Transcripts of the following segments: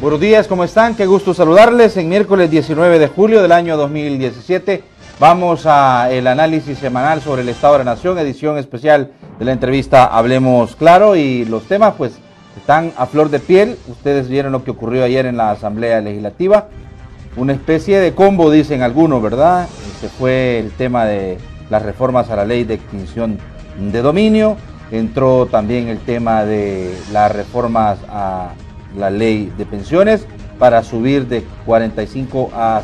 Buenos días, ¿cómo están? Qué gusto saludarles en miércoles 19 de julio del año 2017. Vamos a el análisis semanal sobre el Estado de la Nación, edición especial de la entrevista Hablemos Claro, y los temas pues están a flor de piel. Ustedes vieron lo que ocurrió ayer en la Asamblea Legislativa, una especie de combo, dicen algunos, ¿verdad? Se fue el tema de las reformas a la ley de extinción de dominio, entró también el tema de las reformas a la ley de pensiones para subir de 45 a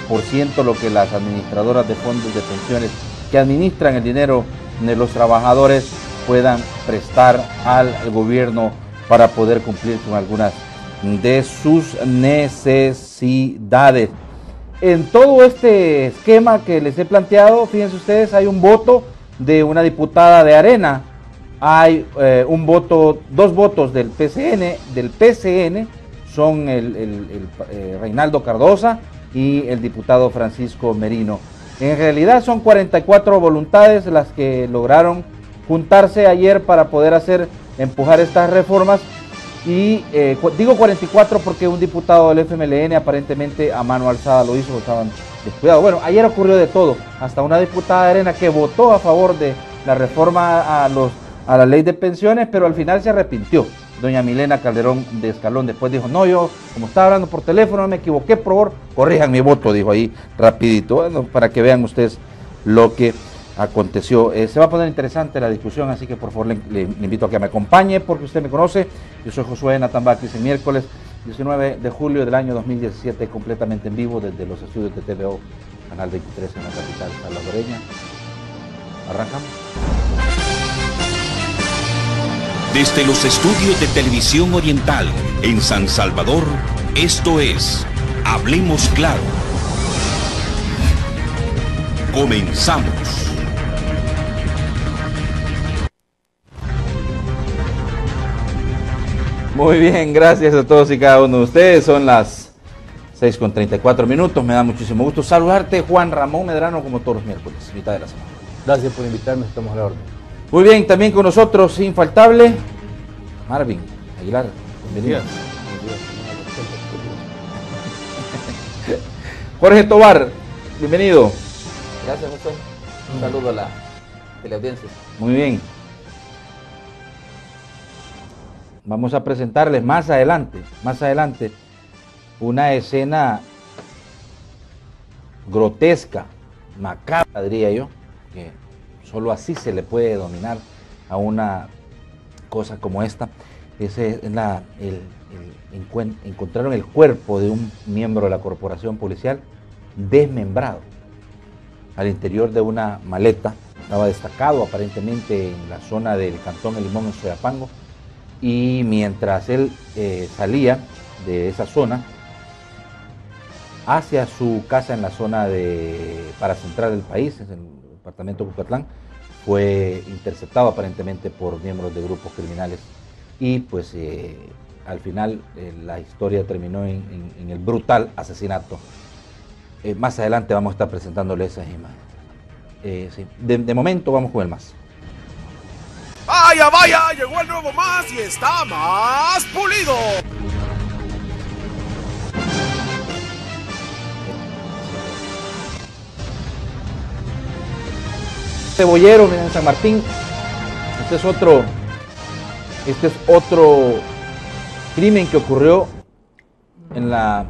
50% lo que las administradoras de fondos de pensiones que administran el dinero de los trabajadores puedan prestar al gobierno para poder cumplir con algunas de sus necesidades. En todo este esquema que les he planteado, fíjense ustedes, hay un voto de una diputada de Arena, hay dos votos del PCN, son el Reinaldo Cardosa y el diputado Francisco Merino. En realidad son 44 voluntades las que lograron juntarse ayer para poder empujar estas reformas. Y digo 44 porque un diputado del FMLN aparentemente a mano alzada lo hizo, estaban descuidados. Bueno, ayer ocurrió de todo, hasta una diputada de Arena que votó a favor de la reforma a la ley de pensiones, pero al final se arrepintió. Doña Milena Calderón de Escalón después dijo, no, yo como estaba hablando por teléfono me equivoqué, por favor, corrijan mi voto, dijo ahí rapidito. Bueno, para que vean ustedes lo que aconteció. Se va a poner interesante la discusión, así que por favor le invito a que me acompañe, porque usted me conoce. Yo soy Josué Nathan Vázquez, el miércoles 19 de julio del año 2017, completamente en vivo desde los estudios de TVO, Canal 23 en la capital salvadoreña. Arrancamos. Desde los estudios de Televisión Oriental en San Salvador, esto es Hablemos Claro. Comenzamos. Muy bien, gracias a todos y cada uno de ustedes. Son las 6:34. Me da muchísimo gusto saludarte, Juan Ramón Medrano, como todos los miércoles, mitad de la semana. Gracias por invitarme, estamos a la orden. Muy bien, también con nosotros, infaltable, Marvin Aguilar. Bienvenido. Jorge Tobar, bienvenido. Gracias, José. Un saludo a la teleaudiencia. Muy bien. Vamos a presentarles más adelante, una escena grotesca, macabra, diría yo, que solo así se le puede dominar a una cosa como esta. Encontraron el cuerpo de un miembro de la corporación policial desmembrado al interior de una maleta. Estaba destacado aparentemente en la zona del Cantón El Limón, en Soyapango, y mientras él salía de esa zona hacia su casa en la zona para central del país, en el departamento de Cucatlán, fue interceptado aparentemente por miembros de grupos criminales, y pues al final la historia terminó en el brutal asesinato. Más adelante vamos a estar presentándole esas imágenes. Sí. De momento vamos con el más. ¡Vaya, vaya! Llegó el nuevo más y está más pulido. Cebollero, miren, en San Martín. Este es otro crimen que ocurrió en el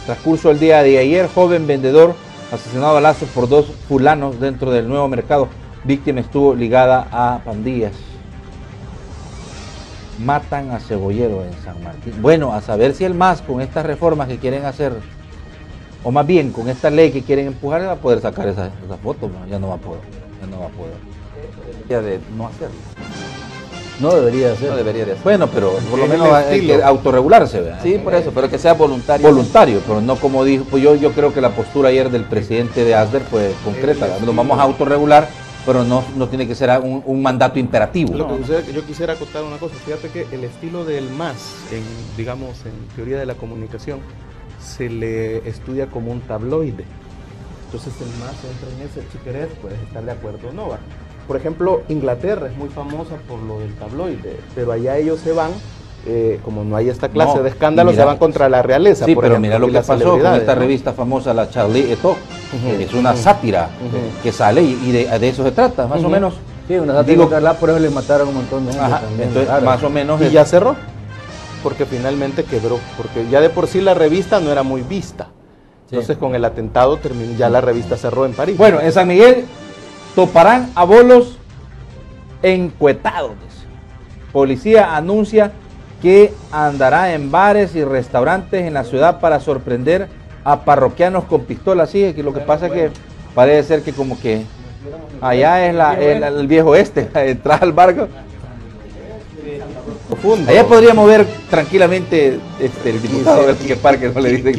transcurso del día de ayer. Joven vendedor asesinado a balazos por dos fulanos dentro del Nuevo Mercado. Víctima estuvo ligada a pandillas. Matan a Cebollero en San Martín. Bueno, a saber si el MAS, con estas reformas que quieren hacer, o más bien con esta ley que quieren empujar, va a poder sacar esas fotos. ¿No? Ya no va a poder. Debería de no hacerlo. No debería de hacer. No debería de hacer. Bueno, pero por lo menos hay que autorregularse, ¿verdad? Sí, por eso, pero que sea voluntario. Voluntario, pero no como dijo, pues yo creo que la postura ayer del presidente de ASDER fue concreta. Nos vamos a autorregular, pero no tiene que ser un mandato imperativo. Lo que sucede es que yo quisiera acotar una cosa. Fíjate que el estilo del MAS, en teoría de la comunicación, se le estudia como un tabloide. Entonces el MAS entra en ese, si querés, puedes estar de acuerdo o no. Por ejemplo, Inglaterra es muy famosa por lo del tabloide, pero allá ellos se van como no hay esta clase No, de escándalos, mira, se van contra la realeza. Sí, por pero ejemplo, mira lo y que las pasó con celebridades, esta ¿no? revista famosa, la Charlie Hebdo, Ujú. que es una sátira que sale y de eso se trata, más o menos. Sí, una sátira Digo- contra la, por eso le mataron un montón de gente Ajá, también. entonces, claro. más o menos. Y ya cerró, porque finalmente quebró, porque ya de por sí la revista no era muy vista. Entonces con el atentado terminó, ya la revista cerró en París. Bueno, en San Miguel toparán a bolos encuetados. Dice. Policía anuncia que andará en bares y restaurantes en la ciudad para sorprender a parroquianos con pistolas. Sí, que lo que pasa es que parece ser que como que allá es el viejo este, entrar al barco. profundo. Allá podríamos ver tranquilamente el diputado del que parque no le dicen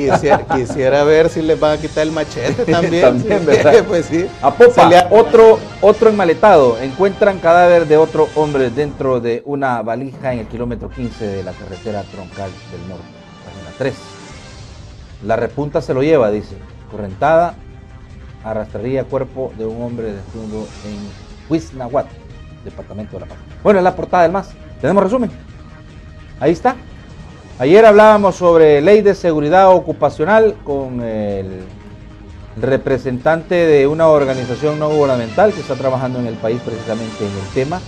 Quisiera ver si les van a quitar el machete también. También, Sí, ¿verdad? pues sí. A Popa, Se le ha- otro enmaletado. Encuentran cadáver de otro hombre dentro de una valija en el kilómetro 15 de la carretera troncal del norte, página 3. La repunta se lo lleva, dice. Correntada arrastraría cuerpo de un hombre desnudo en Huiznahuat, departamento de La Paz. Bueno, es la portada del MAS. ¿Tenemos resumen? Ahí está. Ayer hablábamos sobre ley de seguridad ocupacional con el representante de una organización no gubernamental que está trabajando en el país precisamente en el tema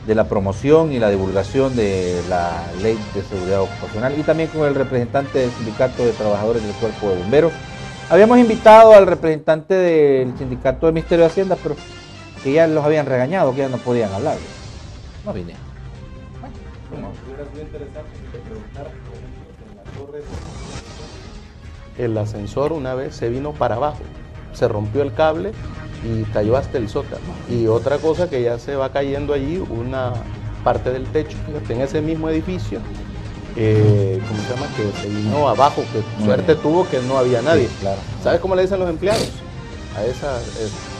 de la promoción y la divulgación de la ley de seguridad ocupacional, y también con el representante del sindicato de trabajadores del cuerpo de bomberos. Habíamos invitado al representante del sindicato del Ministerio de Hacienda, pero que ya los habían regañado, que ya no podían hablar. No vine. El ascensor una vez se vino para abajo, se rompió el cable y cayó hasta el sótano. Y otra cosa que ya se va cayendo allí, una parte del techo, fíjate, en ese mismo edificio, ¿cómo se llama? Que se vino abajo, que suerte tuvo que no había nadie. Sí, claro. ¿Sabes cómo le dicen los empleados a esas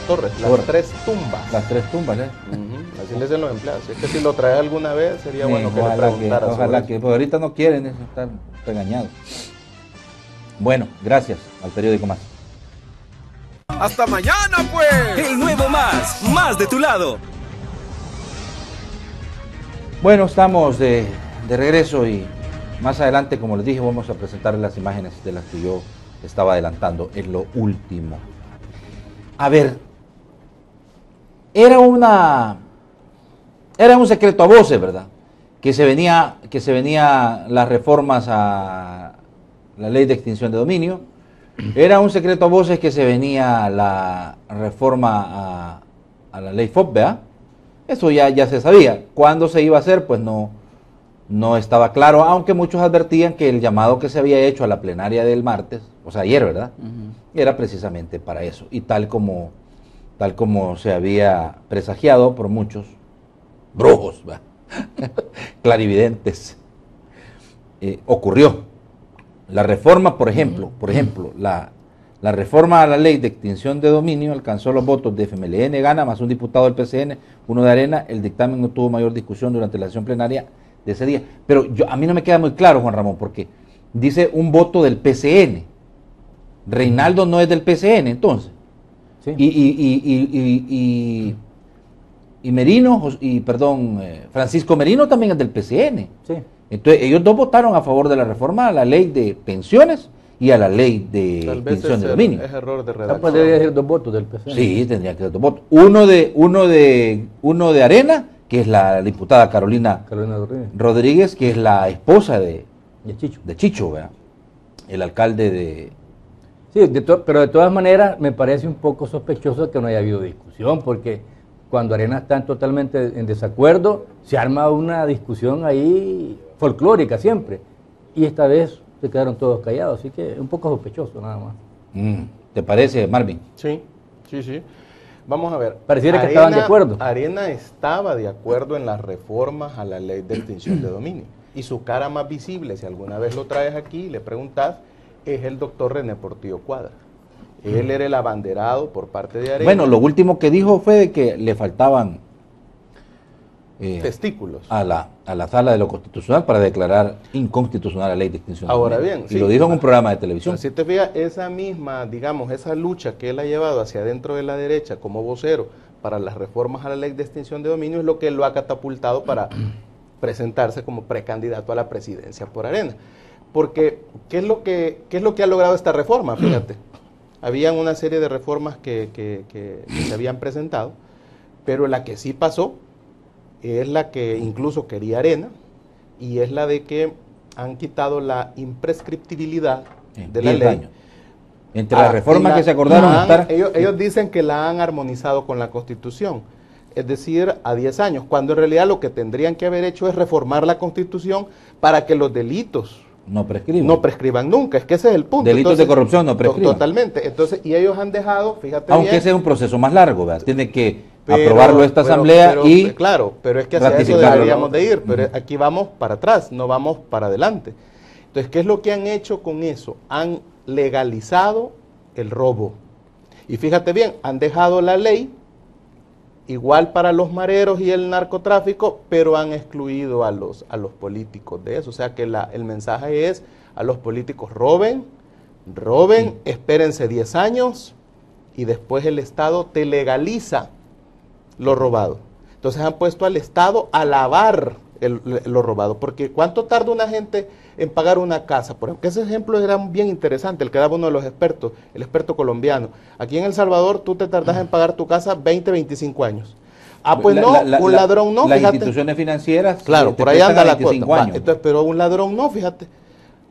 torres? Las Torres. 3 tumbas. Las 3 tumbas, ¿eh? Ujú, así le dicen los empleados. Es que si lo traes alguna vez sería bueno que le Ojalá preguntaras sobre ojalá eso. que, pues ahorita no quieren, están regañados. Bueno, gracias al periódico Más. Hasta mañana, pues. El nuevo más de tu lado. Bueno, estamos de regreso y más adelante, como les dije, vamos a presentar las imágenes de las que yo estaba adelantando en lo último. A ver, era un secreto a voces, ¿verdad? Que se venía las reformas a la ley de extinción de dominio. Era un secreto a voces que se venía la reforma a la ley FOP, ¿verdad? Eso ya se sabía. ¿Cuándo se iba a hacer? Pues no estaba claro, aunque muchos advertían que el llamado que se había hecho a la plenaria del martes, o sea, ayer, ¿verdad? Era precisamente para eso. Y tal como se había presagiado por muchos brujos, ¿verdad? Clarividentes, ocurrió. La reforma, por ejemplo, la reforma a la ley de extinción de dominio alcanzó los votos de FMLN, Gana, más un diputado del PCN, uno de Arena. El dictamen no tuvo mayor discusión durante la sesión plenaria de ese día. Pero a mí no me queda muy claro, Juan Ramón, porque dice un voto del PCN. Reinaldo no es del PCN, entonces. Sí. Y Merino, Francisco Merino también es del PCN. Sí. Entonces, ellos dos votaron a favor de la reforma a la ley de pensiones y a la ley de Tal vez extinción de es dominio. error de O sea, redacción. pues debería ser 2 votos del PC. Sí, tendría que ser dos votos. Uno de Arena, que es la diputada Carolina Carolina Rodríguez. Rodríguez, que es la esposa de Y el Chicho. Chicho, ¿verdad? El alcalde de... Sí, pero de todas maneras me parece un poco sospechoso que no haya habido discusión, porque cuando Arena están totalmente en desacuerdo, se arma una discusión ahí folclórica siempre. Y esta vez se quedaron todos callados, así que un poco sospechoso nada más. ¿Te parece, Marvin? Sí. Vamos a ver. Pareciera que estaban de acuerdo. Arena estaba de acuerdo en las reformas a la ley de extinción de dominio. Y su cara más visible, si alguna vez lo traes aquí y le preguntas, es el doctor René Portillo Cuadra. Él era el abanderado por parte de Arena. Bueno, lo último que dijo fue de que le faltaban testículos. a la sala de lo constitucional para declarar inconstitucional la ley de extinción de Ahora dominio. bien, Y sí. lo dijo en un programa de televisión. Si te fijas, esa misma, digamos, esa lucha que él ha llevado hacia adentro de la derecha como vocero para las reformas a la ley de extinción de dominio es lo que lo ha catapultado para presentarse como precandidato a la presidencia por Arena. Porque, ¿qué es lo que ha logrado esta reforma? Fíjate, habían una serie de reformas que se habían presentado, pero la que sí pasó es la que incluso quería Arena, y es la de que han quitado la imprescriptibilidad de la ley. Años. Entre las reformas que se acordaron ellos dicen que la han armonizado con la Constitución, es decir, a 10 años, cuando en realidad lo que tendrían que haber hecho es reformar la Constitución para que los delitos no prescriban nunca, es que ese es el punto. Delitos de corrupción no prescriban. Totalmente, entonces, y ellos han dejado, fíjate aunque bien, ese es un proceso más largo, ¿verdad? Tiene que aprobarlo esta asamblea y claro, pero es que hacia eso deberíamos de ir, pero aquí vamos para atrás, no vamos para adelante. Entonces, ¿qué es lo que han hecho con eso? Han legalizado el robo. Y fíjate bien, han dejado la ley igual para los mareros y el narcotráfico, pero han excluido a los políticos de eso. O sea que el mensaje es a los políticos: roben, sí, espérense 10 años y después el Estado te legaliza lo robado. Entonces han puesto al Estado a lavar lo robado, porque ¿cuánto tarda una gente en pagar una casa? Por ejemplo, ese ejemplo era bien interesante, el que daba uno de los expertos, el experto colombiano. Aquí en El Salvador tú te tardas en pagar tu casa 20, 25 años. Ah, pues un ladrón no, las fíjate. Instituciones financieras, claro, por ahí anda la cosa. Años. Entonces, pero un ladrón no, fíjate.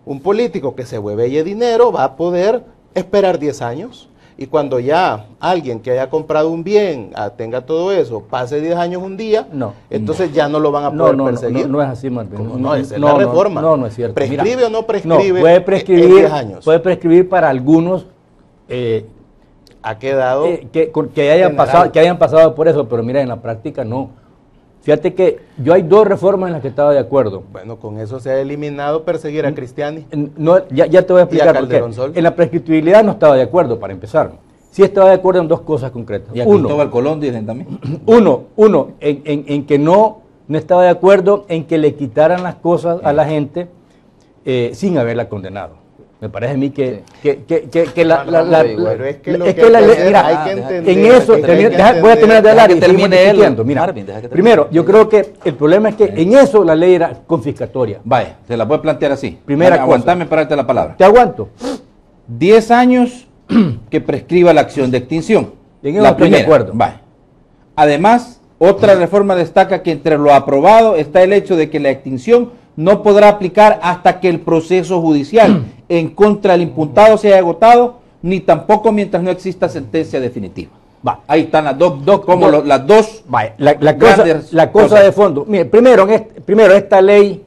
Un político que se hueveye dinero va a poder esperar 10 años. Y cuando ya alguien que haya comprado un bien, tenga todo eso, pase 10 años un día, entonces ya no lo van a poder perseguir. No es así, Martín. No, es la reforma. No es cierto. ¿Prescribe Mira, o no prescribe? Puede prescribir, en 10 años. Puede prescribir para algunos ha quedado que hayan pasado por eso, pero mira, en la práctica no. Fíjate que yo hay 2 reformas en las que estaba de acuerdo. Bueno, con eso se ha eliminado perseguir a Cristiani. No, ya te voy a explicar por qué. En la prescriptibilidad no estaba de acuerdo, para empezar. Sí estaba de acuerdo en 2 cosas concretas. Y a Cristóbal Colón dicen también. Uno, en que no estaba de acuerdo en que le quitaran las cosas a la gente sin haberla condenado. Me parece a mí que en eso, voy a terminar de hablar y termine él. Mira, primero, yo creo que el problema es que en eso la ley era confiscatoria. Vaya, se la puede plantear así. Primera cosa. Aguantame para darte la palabra. Te aguanto. 10 años que prescriba la acción de extinción. La primera. De acuerdo. Vaya. Además, otra reforma destaca que entre lo aprobado está el hecho de que la extinción no podrá aplicar hasta que el proceso judicial en contra del imputado se haya agotado, ni tampoco mientras no exista sentencia definitiva. Va, ahí están las dos vaya, la cosa de fondo. Mire, primero, esta ley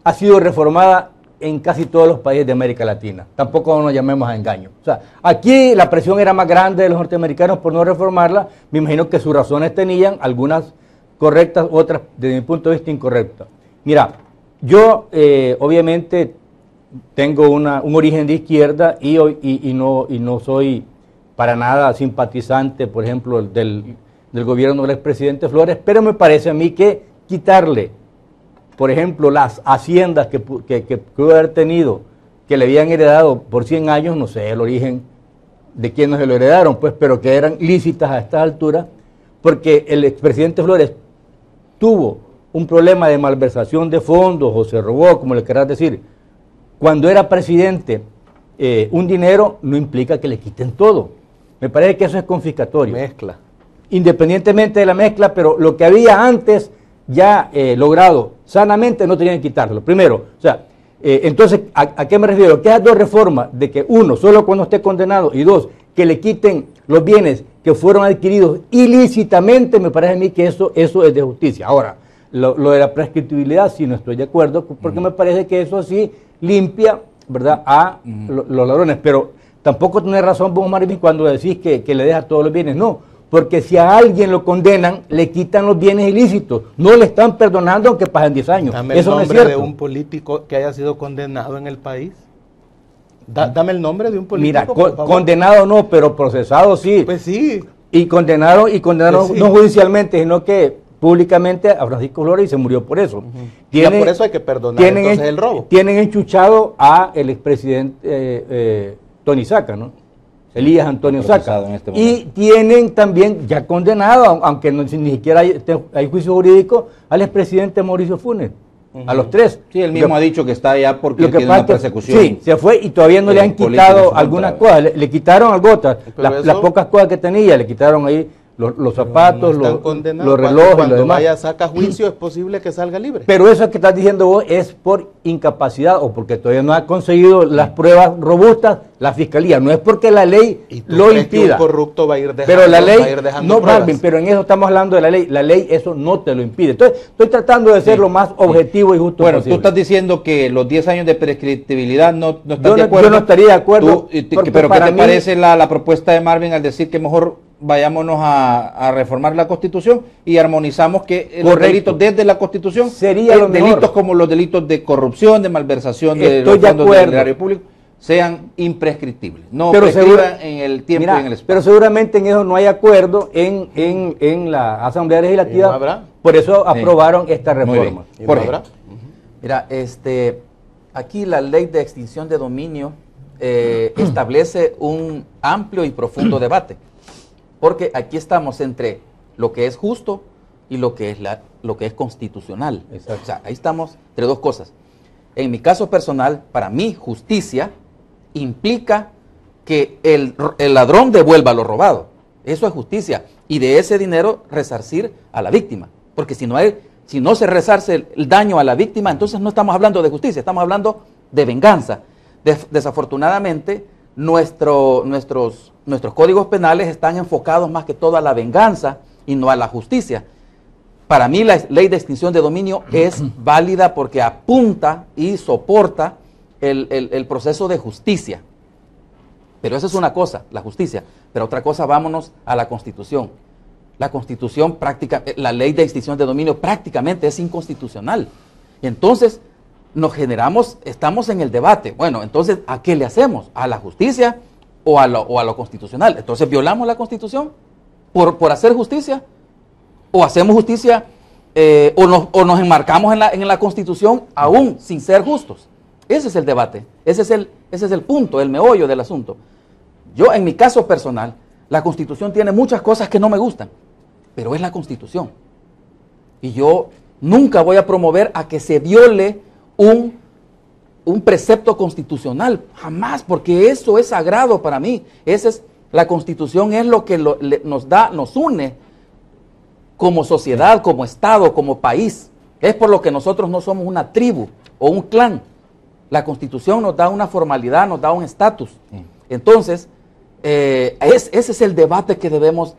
ha sido reformada en casi todos los países de América Latina. Tampoco nos llamemos a engaño. O sea, aquí la presión era más grande de los norteamericanos por no reformarla. Me imagino que sus razones tenían, algunas correctas, otras desde mi punto de vista incorrectas. Mira, yo obviamente tengo un origen de izquierda y no soy para nada simpatizante, por ejemplo, del gobierno del expresidente Flores, pero me parece a mí que quitarle, por ejemplo, las haciendas que pudo haber tenido, que le habían heredado por 100 años, no sé el origen de quienes se lo heredaron, pues, pero que eran lícitas a estas alturas, porque el expresidente Flores tuvo un problema de malversación de fondos o se robó, como le querrás decir. Cuando era presidente, un dinero no implica que le quiten todo. Me parece que eso es confiscatorio. Mezcla. Independientemente de la mezcla, pero lo que había antes ya logrado sanamente no tenían que quitarlo. Primero, o sea, entonces, ¿a qué me refiero? Que esas 2 reformas, de que uno, solo cuando esté condenado, y 2, que le quiten los bienes que fueron adquiridos ilícitamente, me parece a mí que eso es de justicia. Ahora, lo de la prescriptibilidad sí no estoy de acuerdo, porque me parece que eso sí limpia, ¿verdad?, a los ladrones. Pero tampoco tenés razón vos, Marvin, cuando decís que le deja todos los bienes. No, porque si a alguien lo condenan, le quitan los bienes ilícitos. No le están perdonando aunque pasen 10 años. Dame eso el nombre no es de un político que haya sido condenado en el país. Dame el nombre de un político. Mira, condenado no, pero procesado sí. Pues sí. Y condenaron pues sí, no judicialmente, sino que públicamente a Francisco Flores y se murió por eso. Por eso hay que perdonar entonces el robo. Tienen enchuchado a el expresidente Tony Saca, ¿no? Elías Antonio Procesado Saca. en este Y momento. tienen también ya condenado, aunque ni siquiera hay juicio jurídico, al expresidente Mauricio Funes, a los tres. Sí, él mismo ha dicho que está allá porque Lo que tiene pasa una es que persecución. sí, se fue y todavía no le han política en quitado su algunas contra. cosas, le quitaron algo otras, Pero las eso- pocas cosas que tenía, le quitaron ahí los zapatos, No están los condenados. relojes y Cuando lo demás. vaya saca juicio es posible que salga libre. Pero eso que estás diciendo vos es por incapacidad o porque todavía no ha conseguido las pruebas robustas la fiscalía, no es porque la ley ¿Y tú lo crees que impida. un corrupto va a ir dejando, Pero la ley, va a ir dejando no, pruebas? Marvin, pero en eso estamos hablando de la ley eso no te lo impide. Entonces, estoy tratando de ser lo más objetivo y justo Bueno, posible. tú estás diciendo que los 10 años de prescriptibilidad no estás Yo de no- acuerdo. yo no estaría de acuerdo, porque Pero ¿qué para te mí- parece la propuesta de Marvin al decir que mejor vayámonos a reformar la Constitución y armonizamos que los Correcto. delitos desde la Constitución, Sería lo mejor. delitos como los delitos de corrupción, de malversación de Estoy los de fondos del acuerdo. erario público, sean imprescriptibles, no Pero prescriban en el tiempo Mira, y en el espacio. pero seguramente en eso no hay acuerdo en la Asamblea Legislativa. ¿Y no habrá? Por eso Sí. aprobaron esta Muy reforma. bien. ¿Y Por no ejemplo. habrá? Mira, aquí la ley de extinción de dominio establece un amplio y profundo debate, porque aquí estamos entre lo que es justo y lo que es constitucional. Exacto. O sea, ahí estamos entre dos cosas. En mi caso personal, para mí, justicia implica que el ladrón devuelva lo robado. Eso es justicia. Y de ese dinero resarcir a la víctima. Porque si no se resarce el daño a la víctima, entonces no estamos hablando de justicia, estamos hablando de venganza. Desafortunadamente, nuestros códigos penales están enfocados más que todo a la venganza y no a la justicia. Para mí la ley de extinción de dominio es válida porque apunta y soporta el proceso de justicia. Pero esa es una cosa, la justicia. Pero otra cosa, vámonos a la Constitución. La Constitución la ley de extinción de dominio prácticamente es inconstitucional. Entonces, estamos en el debate. Bueno, entonces, ¿a qué le hacemos? ¿A la justicia o a lo constitucional? Entonces, ¿violamos la Constitución por hacer justicia? ¿O hacemos justicia o nos enmarcamos en la Constitución aún sin ser justos? Ese es el debate, ese es el punto, el meollo del asunto. Yo, en mi caso personal, la Constitución tiene muchas cosas que no me gustan, pero es la Constitución. Y yo nunca voy a promover a que se viole un precepto constitucional, jamás, porque eso es sagrado para mí. La Constitución es lo que nos une como sociedad, como Estado, como país. Es por lo que nosotros no somos una tribu o un clan. La Constitución nos da una formalidad, nos da un estatus. Entonces, ese es el debate que debemos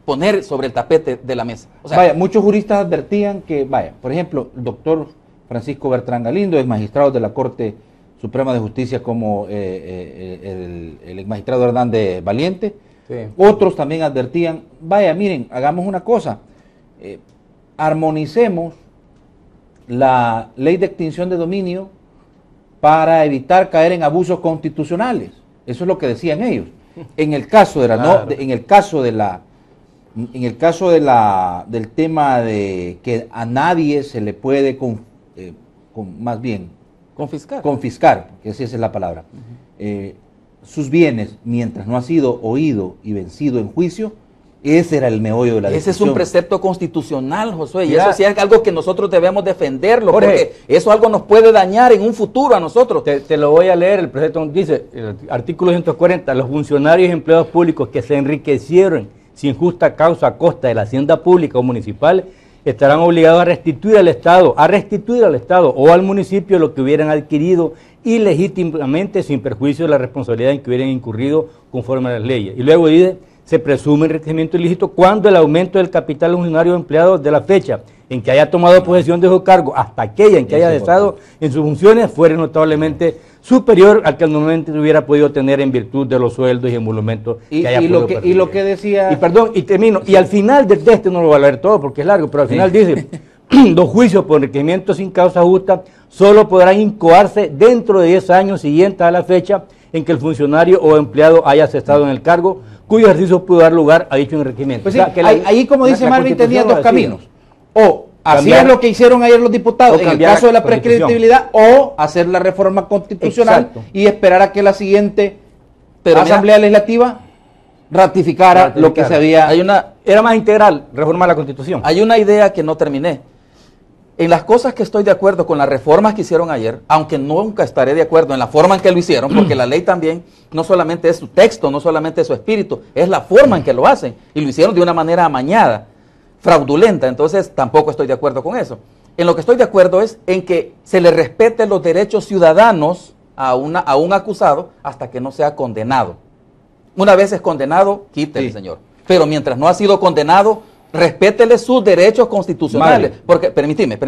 poner sobre el tapete de la mesa. O sea, Vaya, muchos juristas advertían que, vaya, por ejemplo, el doctor Francisco Bertrán Galindo, ex magistrado de la Corte Suprema de Justicia, como el ex magistrado Hernández Valiente, Sí. otros también advertían, vaya, miren, hagamos una cosa, armonicemos la ley de extinción de dominio para evitar caer en abusos constitucionales. Eso es lo que decían ellos. En el caso de la, Claro. en el caso del tema de que a nadie se le puede más bien confiscar, que esa es la palabra, sus bienes mientras no ha sido oído y vencido en juicio, ese era el meollo de la ese es discusión. un precepto constitucional, Josué, y Mira, eso sí es algo que nosotros debemos defenderlo, Jorge, porque eso algo nos puede dañar en un futuro a nosotros. Te lo voy a leer, el precepto dice, el artículo 140, los funcionarios y empleados públicos que se enriquecieron sin justa causa a costa de la hacienda pública o municipal estarán obligados a restituir al Estado o al municipio lo que hubieran adquirido ilegítimamente sin perjuicio de la responsabilidad en que hubieran incurrido conforme a las leyes. Y luego dice, se presume enriquecimiento ilícito cuando el aumento del capital funcionario o empleado de la fecha en que haya tomado posesión de su cargo hasta aquella en que haya cesado en sus funciones fuera notablemente superior al que normalmente hubiera podido tener en virtud de los sueldos y emolumentos que haya podido percibir. Y lo que decía... Y perdón, y termino, y al final de este no lo voy a leer todo porque es largo, pero al final dice, los juicios por enriquecimiento sin causa justa solo podrán incoarse dentro de 10 años siguientes a la fecha en que el funcionario o empleado haya cesado en el cargo, cuyo ejercicio pudo dar lugar a dicho enriquecimiento. Pues O sea, sí, que ahí como dice la Marvin, tenía Constitución dos lo decía. caminos. O Hacían lo que hicieron ayer los diputados o en el cambiar caso de la la Constitución. prescriptibilidad, o hacer la reforma constitucional Exacto. y esperar a que la siguiente Pero mira, Asamblea Legislativa ratificara lo que se había... Era más integral reformar la Constitución. hay una idea que no terminé. En las cosas que estoy de acuerdo con las reformas que hicieron ayer, aunque nunca estaré de acuerdo en la forma en que lo hicieron, porque la ley también no solamente es su texto, no solamente es su espíritu, es la forma en que lo hacen. Y lo hicieron de una manera amañada, fraudulenta, entonces tampoco estoy de acuerdo con eso. En lo que estoy de acuerdo es en que se le respeten los derechos ciudadanos a un acusado hasta que no sea condenado. Una vez es condenado, quítele, Sí. señor. Pero mientras no ha sido condenado, respétele sus derechos constitucionales. Vale. Porque, permitime.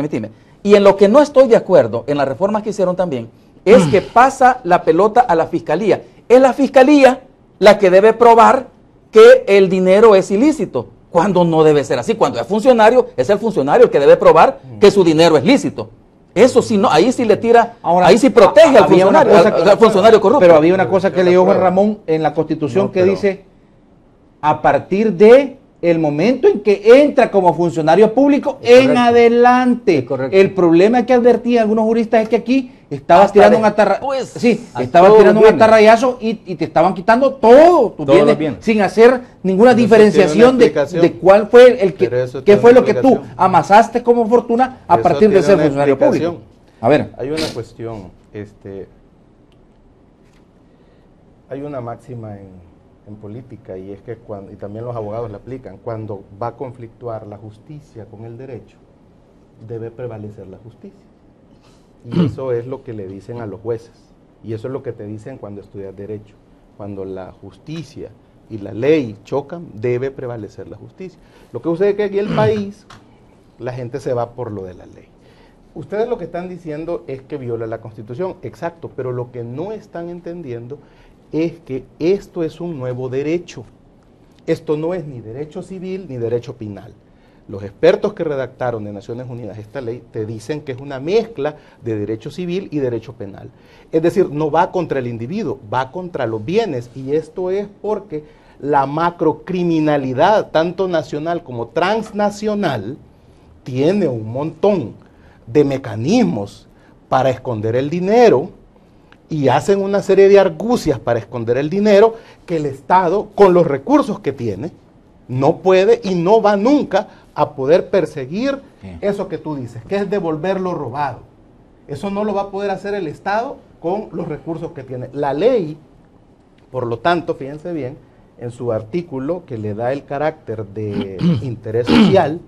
Y en lo que no estoy de acuerdo, en las reformas que hicieron también, es que pasa la pelota a la fiscalía. Es la fiscalía la que debe probar que el dinero es ilícito, cuando no debe ser así. Cuando es funcionario, es el funcionario el que debe probar que su dinero es lícito. Eso sí, no, ahí sí le tira, Ahora, ahí sí protege al había una funcionario, cosa al funcionario corrupto. Pero había una cosa que leyó Juan Ramón en la Constitución No, que pero- dice, a partir de el momento en que entra como funcionario público, Es en correcto. adelante. Es correcto. El problema que advertían algunos juristas es que aquí estabas Hasta tirando un después. estabas todos tirando un los bienes. atarrayazo y te estaban quitando todo tus Todos los bienes, bienes. sin hacer ninguna Pero eso diferenciación tiene una explicación. de cuál fue el que, Pero eso qué tiene fue una lo que tú explicación. amasaste como fortuna a Eso partir de tiene ser una funcionario público. explicación. A ver. Hay una cuestión, hay una máxima en política y es que y también los abogados la aplican, cuando va a conflictuar la justicia con el derecho, debe prevalecer la justicia. Y eso es lo que le dicen a los jueces. Y eso es lo que te dicen cuando estudias derecho. Cuando la justicia y la ley chocan, debe prevalecer la justicia. Lo que sucede es que aquí en el país, la gente se va por lo de la ley. Ustedes lo que están diciendo es que viola la Constitución, exacto, pero lo que no están entendiendo es que esto es un nuevo derecho. Esto no es ni derecho civil ni derecho penal. Los expertos que redactaron de Naciones Unidas esta ley te dicen que es una mezcla de derecho civil y derecho penal. Es decir, no va contra el individuo, va contra los bienes, y esto es porque la macrocriminalidad, tanto nacional como transnacional, tiene un montón de mecanismos para esconder el dinero y hacen una serie de argucias para esconder el dinero que el Estado, con los recursos que tiene, no puede y no va nunca a poder perseguir eso que tú dices, que es devolver lo robado. Eso no lo va a poder hacer el Estado con los recursos que tiene. La ley, por lo tanto, fíjense bien, en su artículo que le da el carácter de interés social,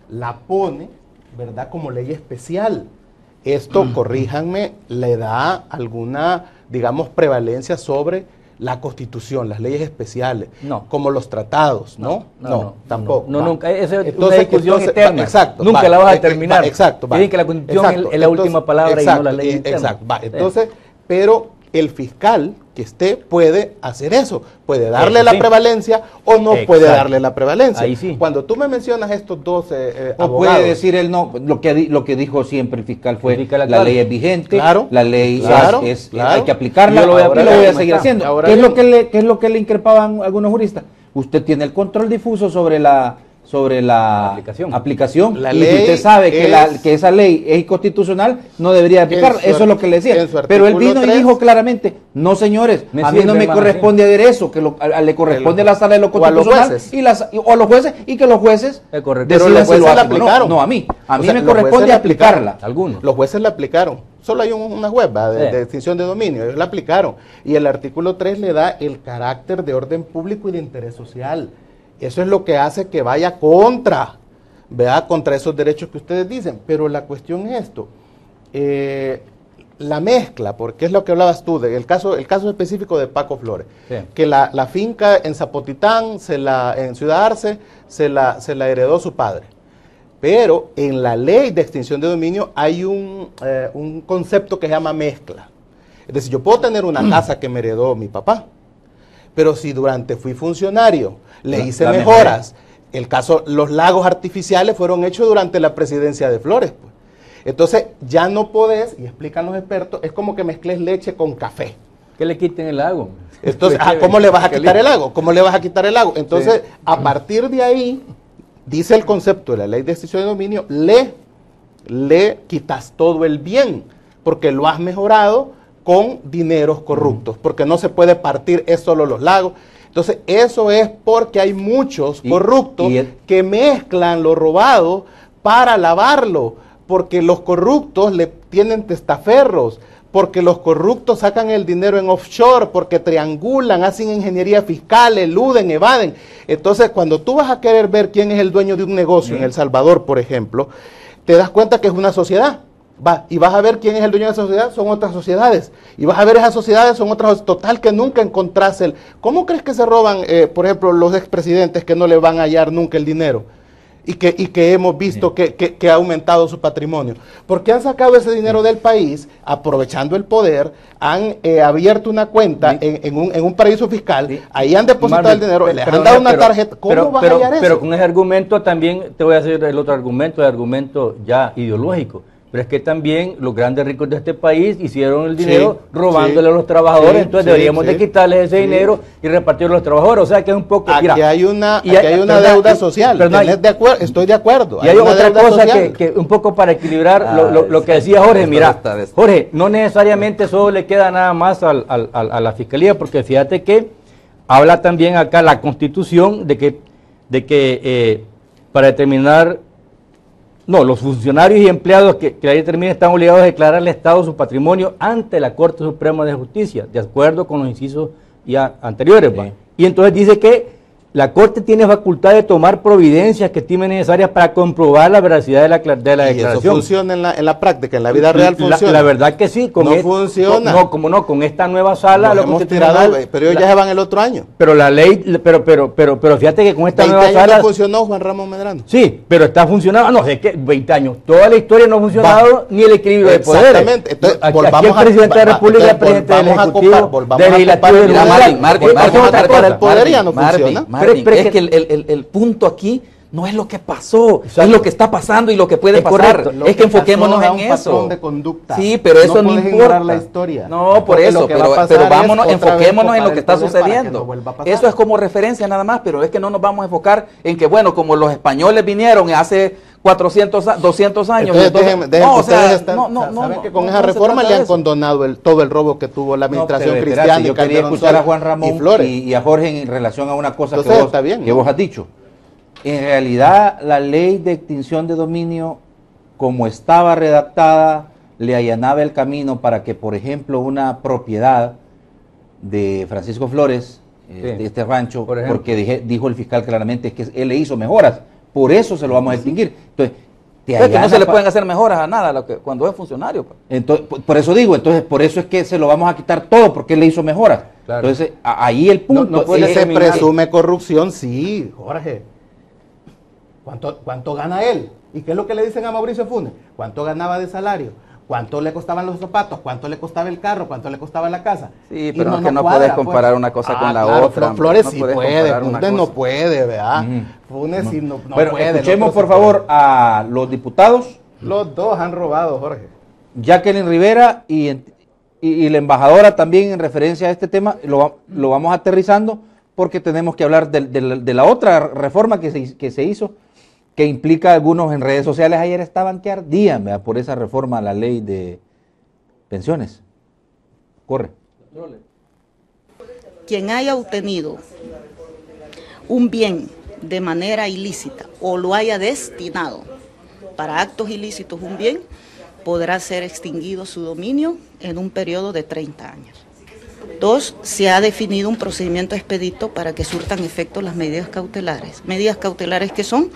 la pone, ¿verdad?, como ley especial. Esto, corríjanme, le da alguna, digamos, prevalencia sobre la Constitución, las leyes especiales, No. como los tratados, ¿no? No, tampoco. No, va. nunca. Esa es una Entonces, discusión va, eterna. exacto. Nunca va, la vas a terminar. va, exacto. va. Dicen que la Constitución Exacto, es la última palabra y no la ley interna. Exacto. Va. Sí. Entonces, pero el fiscal que esté puede hacer eso, puede darle Eso la sí. prevalencia o no Exacto. puede darle la prevalencia. Ahí sí. Cuando tú me mencionas estos dos O abogados, puede decir él no, lo que dijo siempre el fiscal fue, El fiscal, la claro. ley es vigente, Claro, la ley claro, claro. hay que aplicarla, Yo lo voy a y lo aplicar voy a como seguir está. haciendo. Ahora ¿Qué es, bien. qué es lo que le increpaban algunos juristas? Usted tiene el control difuso sobre la aplicación. La y ley si usted sabe es- que esa ley es inconstitucional, no debería aplicarla. su Eso es lo que le en decía. su Pero él artículo vino 3, y dijo claramente, no señores, Me a mí sirve, no me hermano, corresponde hacer eso, que le corresponde a la sala de lo o a los constitucional jueces. o a los jueces, y que los jueces Es correcto. Pero decidan los si lo jueces la hacen o no. aplicaron. No, a mí. A O mí sea, me los jueces corresponde la aplicaron. aplicarla. Algunos. Los jueces la aplicaron. Solo hay una web ¿va? de extinción de dominio. Ellos la aplicaron. Y el artículo 3 le da el carácter de orden público y de interés social. Eso es lo que hace que vaya contra, ¿verdad?, contra esos derechos que ustedes dicen. Pero la cuestión es esto. La mezcla, porque es lo que hablabas tú, del caso específico de Paco Flores, Sí. que la finca en Zapotitán, en Ciudad Arce, se la heredó su padre. Pero en la ley de extinción de dominio hay un concepto que se llama mezcla. Es decir, yo puedo tener una casa que me heredó mi papá, pero si durante fui funcionario le hice la mejoras, los lagos artificiales fueron hechos durante la presidencia de Flores, pues. Entonces ya no podés, y explican los expertos, es como que mezcles leche con café. Que le quiten el lago. Entonces, ¿cómo le vas a quitar el lago? ¿Cómo le vas a quitar el lago? Entonces, a partir de ahí, dice el concepto de la ley de extinción de dominio, le quitas todo el bien, porque lo has mejorado con dineros corruptos, porque no se puede partir, es solo los lagos. Entonces, eso es porque hay muchos corruptos que mezclan lo robado para lavarlo, porque los corruptos le tienen testaferros, porque los corruptos sacan el dinero en offshore, porque triangulan, hacen ingeniería fiscal, eluden, evaden. Entonces, cuando tú vas a querer ver quién es el dueño de un negocio en El Salvador, por ejemplo, te das cuenta que es una sociedad. Y vas a ver quién es el dueño de esa sociedad, son otras sociedades. Y vas a ver esas sociedades, son otras, total que nunca encontrás el... ¿Cómo crees que se roban, por ejemplo, los expresidentes que no le van a hallar nunca el dinero? Y que hemos visto que ha aumentado su patrimonio. Porque han sacado ese dinero del país, aprovechando el poder, han abierto una cuenta en un paraíso fiscal, ahí han depositado el dinero, les han dado una tarjeta. ¿Cómo vas a hallar eso? Pero con ese argumento también te voy a hacer el otro argumento, el argumento ya ideológico. Pero es que también los grandes ricos de este país hicieron el dinero robándole a los trabajadores, entonces deberíamos de quitarles ese dinero y repartirlo a los trabajadores. O sea que es un poco... Aquí hay una deuda social, estoy de acuerdo. Y hay otra cosa que un poco para equilibrar lo que decía Jorge. Mira, Jorge, no necesariamente solo le queda nada más a la Fiscalía, porque fíjate que habla también acá la Constitución de que para determinar... No, los funcionarios y empleados que la ley determina están obligados a declarar al Estado su patrimonio ante la Corte Suprema de Justicia, de acuerdo con los incisos ya anteriores. Sí. Y entonces dice que la Corte tiene facultad de tomar providencias que estimen necesarias para comprobar la veracidad de la declaración. ¿Y eso funciona en la práctica, en la vida real funciona? La verdad que sí. No funciona. No, como no, con esta nueva sala... Pero ellos ya se van el otro año. Pero la ley, pero fíjate que con esta nueva sala... 20 años no funcionó Juan Ramón Medrano. Sí, pero está funcionando, no, es que 20 años, toda la historia no ha funcionado, ni el equilibrio de poderes. Exactamente. Entonces, aquí el presidente de la República, el presidente del Ejecutivo, del Legislativo, del Judicial, el poder ya no funciona. Es que el punto aquí no es lo que pasó, es lo que está pasando y lo que puede pasar. Es que enfoquémonos en eso. De conducta. Sí, pero eso no importa. La historia. No, por eso, pero vámonos, enfoquémonos en lo que está sucediendo. Eso es como referencia nada más, pero es que no nos vamos a enfocar en que, bueno, como los españoles vinieron hace 400, 200 años. Saben que con esa reforma le han condonado todo el robo que tuvo la administración cristiana. Yo quería escuchar a Juan Ramón y a Jorge en relación a una cosa que vos has dicho. En realidad, la ley de extinción de dominio, como estaba redactada, le allanaba el camino para que, por ejemplo, una propiedad de Francisco Flores, de este rancho, porque dijo el fiscal claramente es que él le hizo mejoras, por eso se lo vamos a extinguir. Entonces, que no se le pueden hacer mejoras a nada cuando es funcionario. Entonces, por eso digo, por eso es que se lo vamos a quitar todo, porque él le hizo mejoras. Claro. Entonces, ahí el punto. Se presume corrupción, sí, Jorge. ¿Cuánto gana él? ¿Y qué es lo que le dicen a Mauricio Funes? ¿Cuánto ganaba de salario? ¿Cuánto le costaban los zapatos? ¿Cuánto le costaba el carro? ¿Cuánto le costaba la casa? Sí, pero no puedes comparar una cosa con la otra. Flores sí puede, Funes no puede, ¿verdad? Funes sí no puede. Escuchemos por favor a los diputados. Los dos han robado, Jorge. Jacqueline Rivera y la embajadora también en referencia a este tema, lo vamos aterrizando porque tenemos que hablar de la otra reforma que se hizo, que implica algunos en redes sociales. Ayer estaban que ardían, ¿verdad?, por esa reforma a la ley de pensiones. Corre. Quien haya obtenido un bien de manera ilícita o lo haya destinado para actos ilícitos un bien, podrá ser extinguido su dominio en un periodo de 30 años. 2. Se ha definido un procedimiento expedito para que surtan efecto las medidas cautelares. Medidas cautelares que son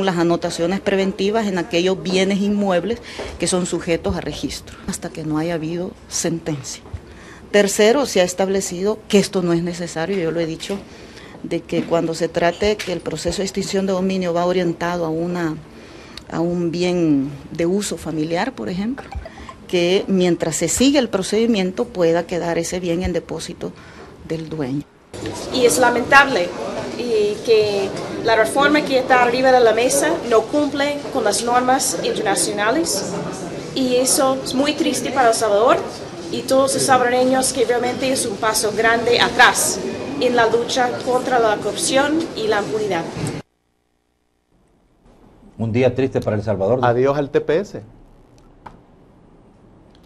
las anotaciones preventivas en aquellos bienes inmuebles que son sujetos a registro, hasta que no haya habido sentencia. 3. Se ha establecido que esto no es necesario, yo lo he dicho, de que cuando se trate que el proceso de extinción de dominio va orientado a un bien de uso familiar, por ejemplo, que mientras se sigue el procedimiento pueda quedar ese bien en depósito del dueño. Y es lamentable que la reforma que está arriba de la mesa no cumple con las normas internacionales, y eso es muy triste para El Salvador y todos los salvadoreños, que realmente es un paso grande atrás en la lucha contra la corrupción y la impunidad. Un día triste para El Salvador. Adiós al TPS.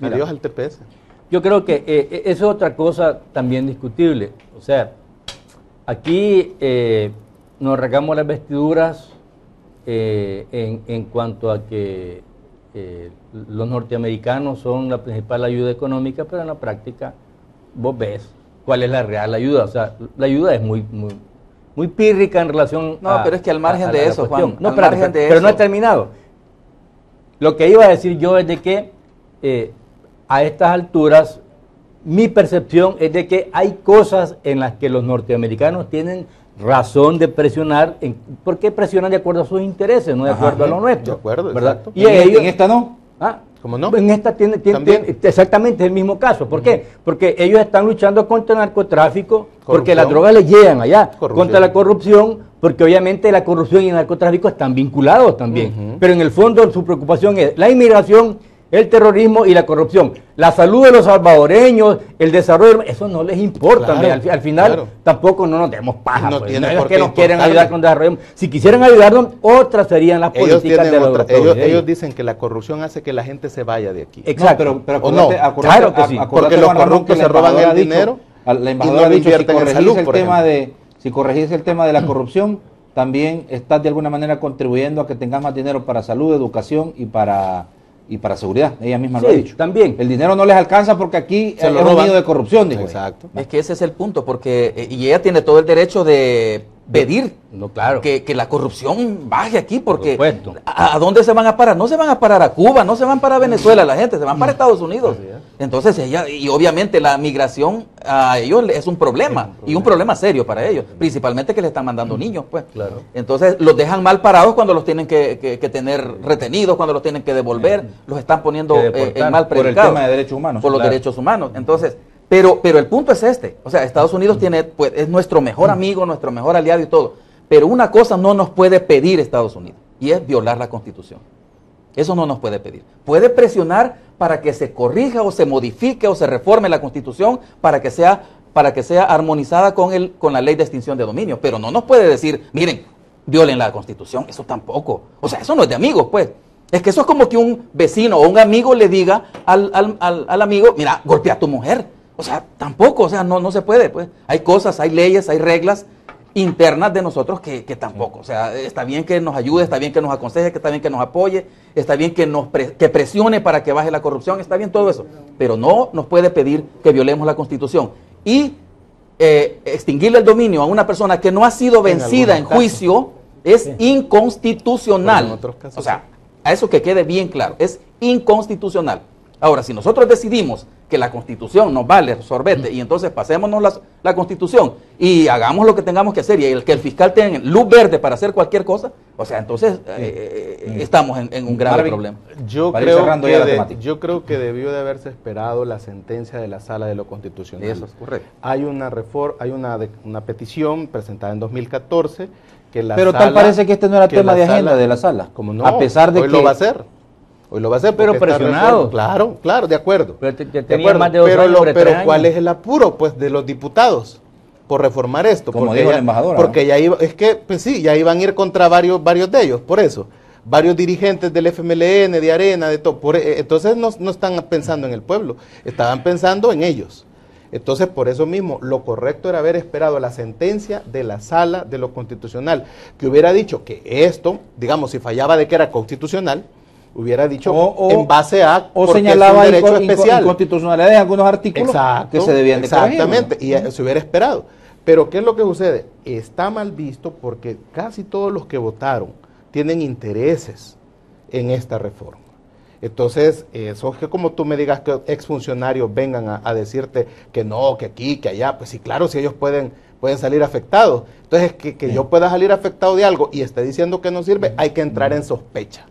Mira, Adiós al TPS. Yo creo que eso es otra cosa también discutible. O sea, aquí nos rasgamos las vestiduras en cuanto a que los norteamericanos son la principal ayuda económica, pero en la práctica vos ves cuál es la real ayuda. O sea, la ayuda es muy pírrica en relación No, pero es que al margen de eso, cuestión. Juan, No, al pero, margen de pero eso. no he terminado. Lo que iba a decir yo es de que a estas alturas mi percepción es de que hay cosas en las que los norteamericanos tienen razón de presionar, porque presionan de acuerdo a sus intereses, no de acuerdo a lo nuestro. De acuerdo, ¿verdad? exacto. Y ellos, en esta no. ¿Cómo no? En esta tiene exactamente el mismo caso. ¿Por qué? Porque ellos están luchando contra el narcotráfico, porque las drogas les llegan allá, contra la corrupción, porque obviamente la corrupción y el narcotráfico están vinculados también. Pero en el fondo su preocupación es la inmigración, el terrorismo y la corrupción. La salud de los salvadoreños, el desarrollo, eso no les importa. Claro, al final claro. tampoco no nos demos paja. No Pues. tiene No es por que qué nos quieren importarle. ayudar con desarrollo. Si quisieran ayudarnos, otras serían las Ellos, políticas de los ellos dicen que la corrupción hace que la gente se vaya de aquí. Exacto. No, pero ¿O no? acordate, Claro que sí. acordate, Porque los Juan Ramón, corruptos que se la roban embajadora el ha dicho- dinero la y embajadora no ha lo dicho, invierten en salud, por ejemplo. si corregís el tema de la corrupción, también estás de alguna manera contribuyendo a que tengas más dinero para salud, educación y para seguridad. Ella misma lo ha Sí, dicho. también. El dinero no les alcanza porque aquí Se es lo un roban. nido de corrupción, dijo ella. Exacto. Es que ese es el punto, porque y ella tiene todo el derecho de pedir No, claro. que la corrupción baje aquí, porque supuesto. ¿a dónde se van a parar? No se van a parar a Cuba, no se van para Venezuela la gente, se van para Estados Unidos. Entonces ella, y obviamente la migración a ellos es un problema, y un problema serio para ellos, principalmente que le están mandando niños, pues. Claro. Entonces los dejan mal parados cuando los tienen que tener retenidos, cuando los tienen que devolver, los están poniendo Que deportar, en mal por el predicado. tema de derechos humanos. Por los Claro. derechos humanos. Entonces, pero el punto es este. O sea, Estados Unidos tiene, pues, es nuestro mejor amigo, nuestro mejor aliado y todo. Pero una cosa no nos puede pedir Estados Unidos, y es violar la Constitución. Eso no nos puede pedir. Puede presionar para que se corrija o se modifique o se reforme la Constitución para que sea armonizada con la ley de extinción de dominio. Pero no nos puede decir, miren, violen la Constitución. Eso tampoco. O sea, eso no es de amigos, pues. Es que eso es como que un vecino o un amigo le diga al amigo, mira, golpea a tu mujer. O sea, tampoco, o sea, no se puede, pues. Hay cosas, hay leyes, hay reglas internas de nosotros que tampoco. O sea, está bien que nos ayude, está bien que nos aconseje, que está bien que nos apoye, está bien que presione para que baje la corrupción, está bien todo eso. Pero no nos puede pedir que violemos la Constitución. Y extinguirle el dominio a una persona que no ha sido vencida en juicio es inconstitucional. Pero en otros casos o sea, a eso que quede bien claro, es inconstitucional. Ahora, si nosotros decidimos que la Constitución nos vale sorbete y entonces pasémonos la Constitución y hagamos lo que tengamos que hacer y que el fiscal tenga luz verde para hacer cualquier cosa, o sea, entonces estamos en un grave Marvin, problema. Yo Para ir cerrando ya la creo, temática. yo creo que debió de haberse esperado la sentencia de la Sala de lo Constitucional. Eso es correcto. Hay una petición presentada en 2014 que la Pero sala, tal parece que este no era que tema la de sala- agenda de la sala. Como no, A pesar de hoy que lo va a hacer. Hoy lo va a hacer. Pero porque está presionado. reforma. Claro, de acuerdo. Pero De tenía acuerdo, más de 2 pero años, sobre 3 pero años. ¿cuál es el apuro, pues, de los diputados por reformar esto? Como Porque dijo la ya- embajadora, Porque ya iba, es que, pues sí, ya iban a ir contra varios de ellos, por eso. Varios dirigentes del FMLN, de Arena, de todo. Entonces no están pensando en el pueblo, estaban pensando en ellos. Entonces, por eso mismo, lo correcto era haber esperado la sentencia de la Sala de lo Constitucional, que hubiera dicho que esto, digamos, si fallaba de que era constitucional, hubiera dicho en base a o porque señalaba es un derecho especial. inconstitucionalidad en algunos artículos que se debían de corregir, exactamente, ¿no? y se hubiera esperado. Pero ¿qué es lo que sucede? Está mal visto porque casi todos los que votaron tienen intereses en esta reforma. Entonces, eso es que como tú me digas que exfuncionarios vengan a decirte que no, que aquí, que allá, pues sí, claro, si ellos pueden salir afectados. Entonces, que yo pueda salir afectado de algo y esté diciendo que no sirve, hay que entrar en sospecha.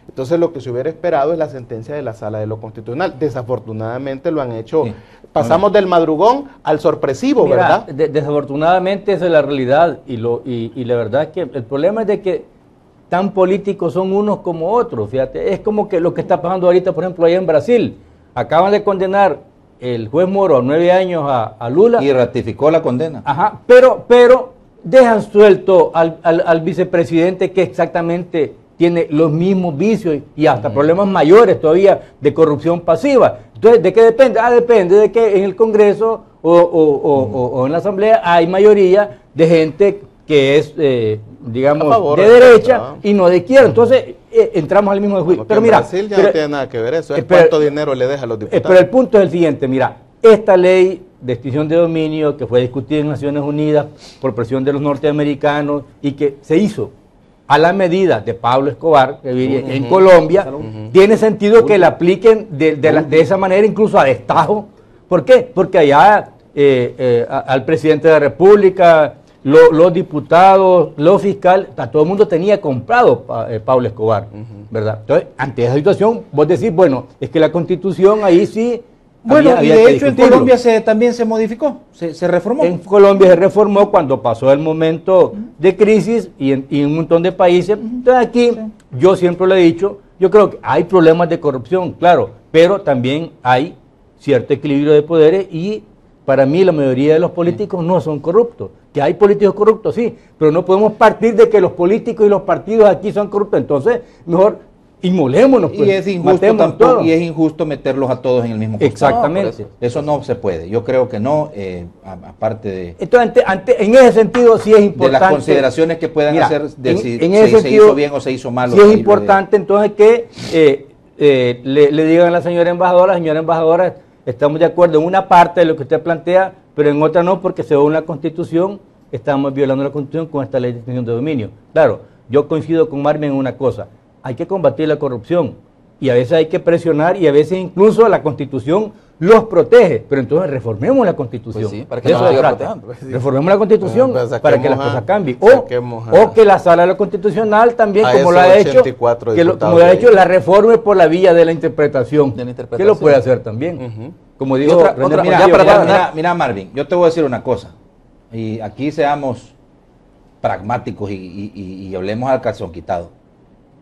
Entonces, lo que se hubiera esperado es la sentencia de la Sala de lo Constitucional. Desafortunadamente lo han hecho. Sí. Pasamos del madrugón al sorpresivo, Mira, ¿verdad? desafortunadamente esa es la realidad y la verdad es que el problema es de que tan políticos son unos como otros, fíjate, es como que lo que está pasando ahorita, por ejemplo, allá en Brasil, acaban de condenar el juez Moro a 9 años a Lula. Y ratificó la condena. Ajá, pero dejan suelto al vicepresidente que exactamente tiene los mismos vicios y hasta problemas mayores todavía de corrupción pasiva. Entonces, ¿de qué depende? Depende de que en el Congreso o en la Asamblea hay mayoría de gente que es, digamos, de derecha y no de izquierda. Entonces, entramos al mismo juicio. Pero mira, Brasil ya no tiene nada que ver eso. Es cuánto dinero le deja a los diputados. Pero el punto es el siguiente, mira, esta ley de extinción de dominio que fue discutida en Naciones Unidas por presión de los norteamericanos y que se hizo a la medida de Pablo Escobar, que vive en Colombia, tiene sentido que la apliquen de esa manera, incluso a destajo. ¿Por qué? Porque allá al presidente de la República, los diputados, los fiscales, todo el mundo tenía comprado Pablo Escobar, ¿verdad? Entonces, ante esa situación, vos decís, bueno, es que la Constitución ahí sí... Bueno, y de hecho en Colombia también se modificó, se reformó. En Colombia se reformó cuando pasó el momento de crisis y en un montón de países. Entonces aquí, yo siempre lo he dicho, yo creo que hay problemas de corrupción, claro, pero también hay cierto equilibrio de poderes y para mí la mayoría de los políticos no son corruptos. Que hay políticos corruptos, sí, pero no podemos partir de que los políticos y los partidos aquí son corruptos. Entonces, mejor... inmolémonos, pues, y es injusto meterlos a todos en el mismo costado. Exactamente. Eso no se puede. Yo creo que no, aparte de... Entonces, en ese sentido sí es importante... De las consideraciones que puedan hacer de si se hizo bien o se hizo mal. Sí es importante entonces que le digan a la señora embajadora, estamos de acuerdo en una parte de lo que usted plantea, pero en otra no, porque según la Constitución, estamos violando la Constitución con esta ley de extinción de dominio. Claro, yo coincido con Marvin en una cosa. Hay que combatir la corrupción y a veces hay que presionar y a veces incluso la Constitución los protege, pero entonces reformemos la Constitución. Pues sí, para que no siga protegiendo. Reformemos la Constitución para que las cosas cambien. O que la Sala Constitucional también, como lo ha hecho, la reforme por la vía de la interpretación, que lo puede hacer también. Como dijo mira Marvin, yo te voy a decir una cosa, y aquí seamos pragmáticos y hablemos al calzón quitado.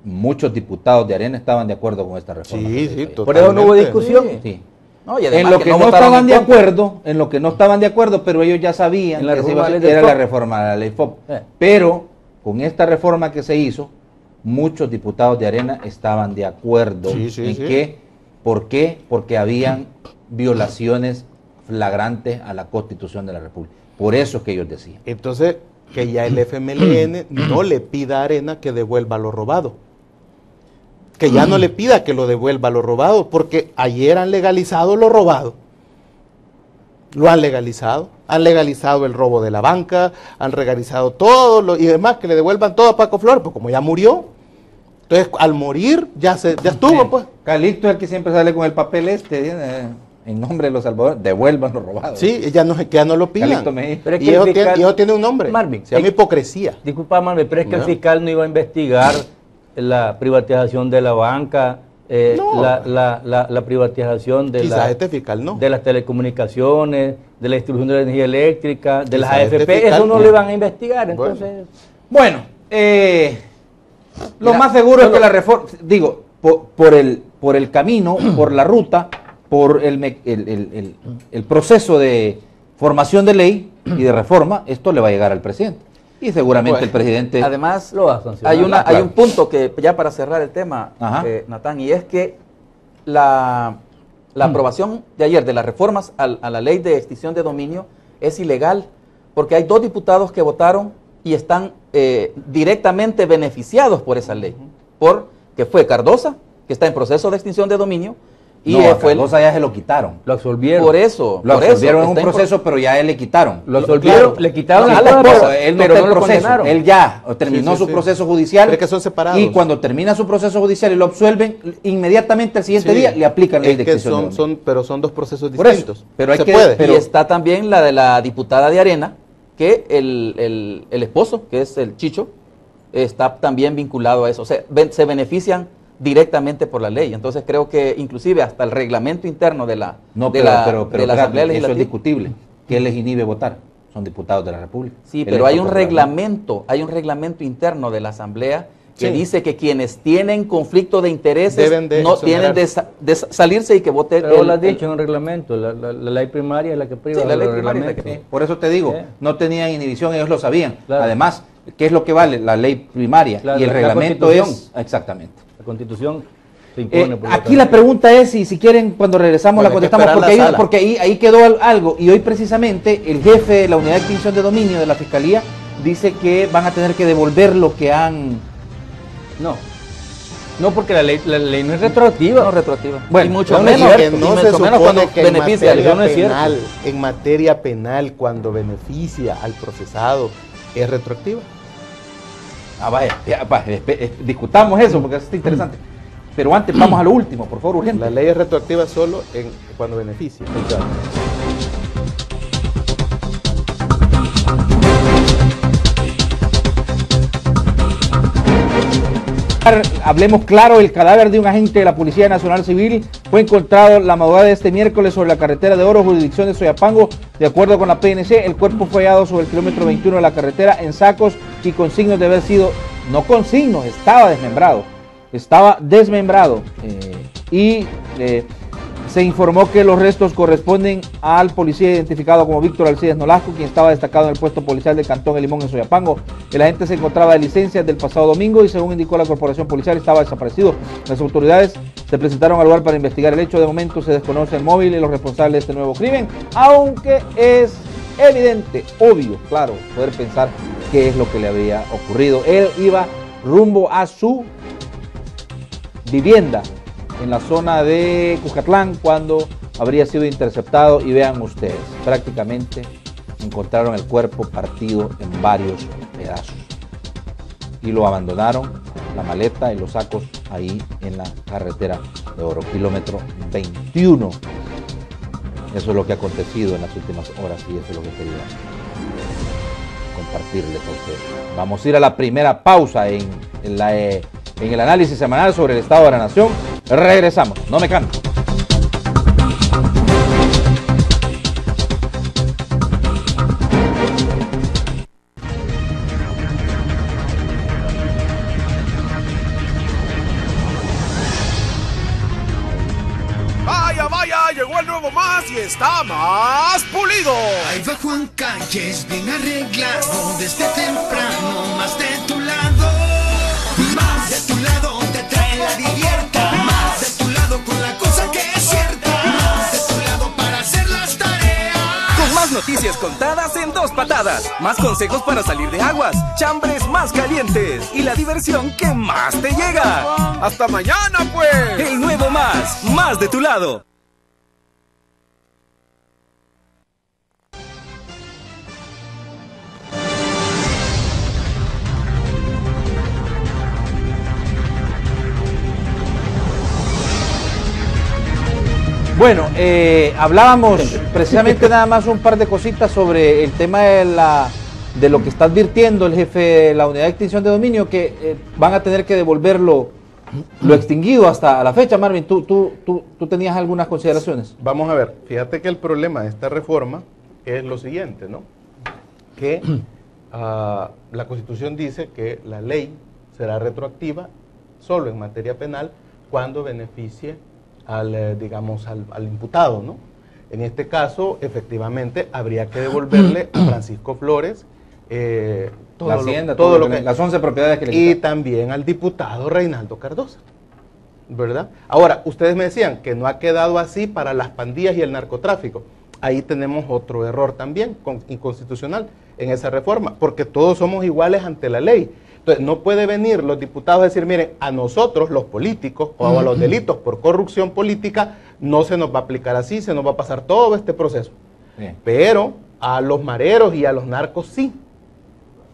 Muchos diputados de Arena estaban de acuerdo con esta reforma. Sí, por eso no hubo discusión. Sí. No, y en lo que no estaban de acuerdo, pero ellos ya sabían que era la reforma de la ley FOP. Pero con esta reforma que se hizo, muchos diputados de Arena estaban de acuerdo ¿por qué? Porque habían violaciones flagrantes a la Constitución de la República. Por eso es que ellos decían. Entonces, que ya el FMLN no le pida a Arena que devuelva lo robado. Que ya no le pida que lo devuelva lo robado, porque ayer han legalizado lo robado. Lo han legalizado el robo de la banca, han legalizado todo y demás, que le devuelvan todo a Paco Flores, pues como ya murió. Entonces, al morir, ya estuvo, pues. Calixto es el que siempre sale con el papel en nombre de los salvadores, devuelvan lo robado. Sí, que ya no lo pidan. Pero es que y eso tiene un nombre, Marvin, se llama hipocresía. Disculpa, Marvin, pero es que el fiscal no iba a investigar la privatización de la banca, la privatización de de las telecomunicaciones, de la distribución de la energía eléctrica, de las AFP, eso no lo iban a investigar. Entonces, bueno, lo más seguro es que la reforma, digo, por el camino, por la ruta, por el proceso de formación de ley y de reforma, esto le va a llegar al presidente. Y seguramente el presidente... Además, lo va a sancionar. Hay un punto que, ya para cerrar el tema, Natán, y es que la aprobación de ayer de las reformas a la ley de extinción de dominio es ilegal, porque hay 2 diputados que votaron y están directamente beneficiados por esa ley. Que fue Cardosa, que está en proceso de extinción de dominio, y Cardosa ya se lo quitaron. Lo absolvieron. Lo absolvieron en un proceso, pero ya él le quitaron. Lo absolvieron, le quitaron a la esposa. Él no está en proceso. Él ya terminó su proceso judicial. Pero es que son separados. Y cuando termina su proceso judicial y lo absuelven, inmediatamente al siguiente día le aplican ley de extinción. Pero son 2 procesos distintos. Pero y está también la de la diputada de Arena, que el esposo, que es el Chicho, está también vinculado a eso. O sea, se benefician directamente por la ley. Entonces creo que inclusive hasta el reglamento interno de la Asamblea Legislativa... Eso es discutible. ¿Qué les inhibe votar? Son diputados de la República. Sí, pero hay un reglamento interno de la Asamblea que dice que quienes tienen conflicto de intereses tienen de salirse y que voten... Pero lo has dicho en un reglamento, la ley primaria es la que priva. Sí, la ley primaria es la que... Por eso te digo, no tenían inhibición, ellos lo sabían. Claro. Además, ¿qué es lo que vale? La ley primaria, Claro, y el la reglamento Constitución. es exactamente. La Constitución se impone. por lo Aquí tanto. la pregunta es, y si quieren cuando regresamos Bueno, la hay que contestamos, esperar la sala. porque ahí quedó algo, y hoy precisamente el jefe de la unidad de extinción de dominio de la Fiscalía dice que van a tener que devolver lo que han... No, porque la ley no es retroactiva. No retroactiva. Bueno, y mucho no es menos, cierto, y no se mucho menos supone cuando que en beneficia. materia eso no es cierto. penal, en materia penal, cuando beneficia al procesado, es retroactiva. vaya, discutamos eso porque eso está interesante. Pero antes vamos a lo último, por favor, urgente. La ley es retroactiva solo cuando beneficia. Hablemos claro, el cadáver de un agente de la Policía Nacional Civil fue encontrado la madrugada de este miércoles sobre la carretera de Oro, jurisdicción de Soyapango. De acuerdo con la PNC, el cuerpo fue hallado sobre el kilómetro 21 de la carretera en sacos y con signos de haber sido, no con signos, estaba desmembrado. Se informó que los restos corresponden al policía identificado como Víctor Alcides Nolasco, quien estaba destacado en el puesto policial del Cantón El Limón en Soyapango. El agente se encontraba de licencia del pasado domingo y, según indicó la corporación policial, estaba desaparecido. Las autoridades se presentaron al lugar para investigar el hecho. De momento se desconoce el móvil y los responsables de este nuevo crimen, aunque es evidente, obvio, claro, poder pensar qué es lo que le había ocurrido. Él iba rumbo a su vivienda en la zona de Cuscatlán cuando habría sido interceptado, y vean ustedes, prácticamente encontraron el cuerpo partido en varios pedazos y lo abandonaron, la maleta y los sacos, ahí en la carretera de Oro, kilómetro 21. Eso es lo que ha acontecido en las últimas horas y eso es lo que quería compartirles a ustedes. Vamos a ir a la primera pausa en el análisis semanal sobre el estado de la nación. Regresamos, no me cambien. Vaya, vaya, llegó el nuevo más y está más pulido. Ahí va Juan Calles, bien arreglado, desde temprano, más de tu lado. Más de tu lado te trae la divierta. Más de tu lado con la cosa que es cierta. Más de tu lado para hacer las tareas. Con más noticias contadas en 2 patadas. Más consejos para salir de aguas. Chambres más calientes. Y la diversión que más te llega. Hasta mañana, pues. El nuevo más de tu lado. Bueno, hablábamos precisamente nada más un par de cositas sobre el tema de lo que está advirtiendo el jefe de la unidad de extinción de dominio, que van a tener que devolver lo extinguido hasta la fecha. Marvin, ¿tú tenías algunas consideraciones? Vamos a ver, fíjate que el problema de esta reforma es lo siguiente, ¿no? Que la Constitución dice que la ley será retroactiva solo en materia penal cuando beneficie al imputado, ¿no? En este caso, efectivamente, habría que devolverle a Francisco Flores la hacienda, todo lo que, las 11 propiedades que le quitaron. Y también al diputado Reinaldo Cardosa, ¿verdad? Ahora, ustedes me decían que no ha quedado así para las pandillas y el narcotráfico. Ahí tenemos otro error también inconstitucional en esa reforma, porque todos somos iguales ante la ley. Entonces, no puede venir los diputados a decir, miren, a nosotros los políticos o a los delitos por corrupción política no se nos va a aplicar así, se nos va a pasar todo este proceso. Bien. Pero a los mareros y a los narcos sí,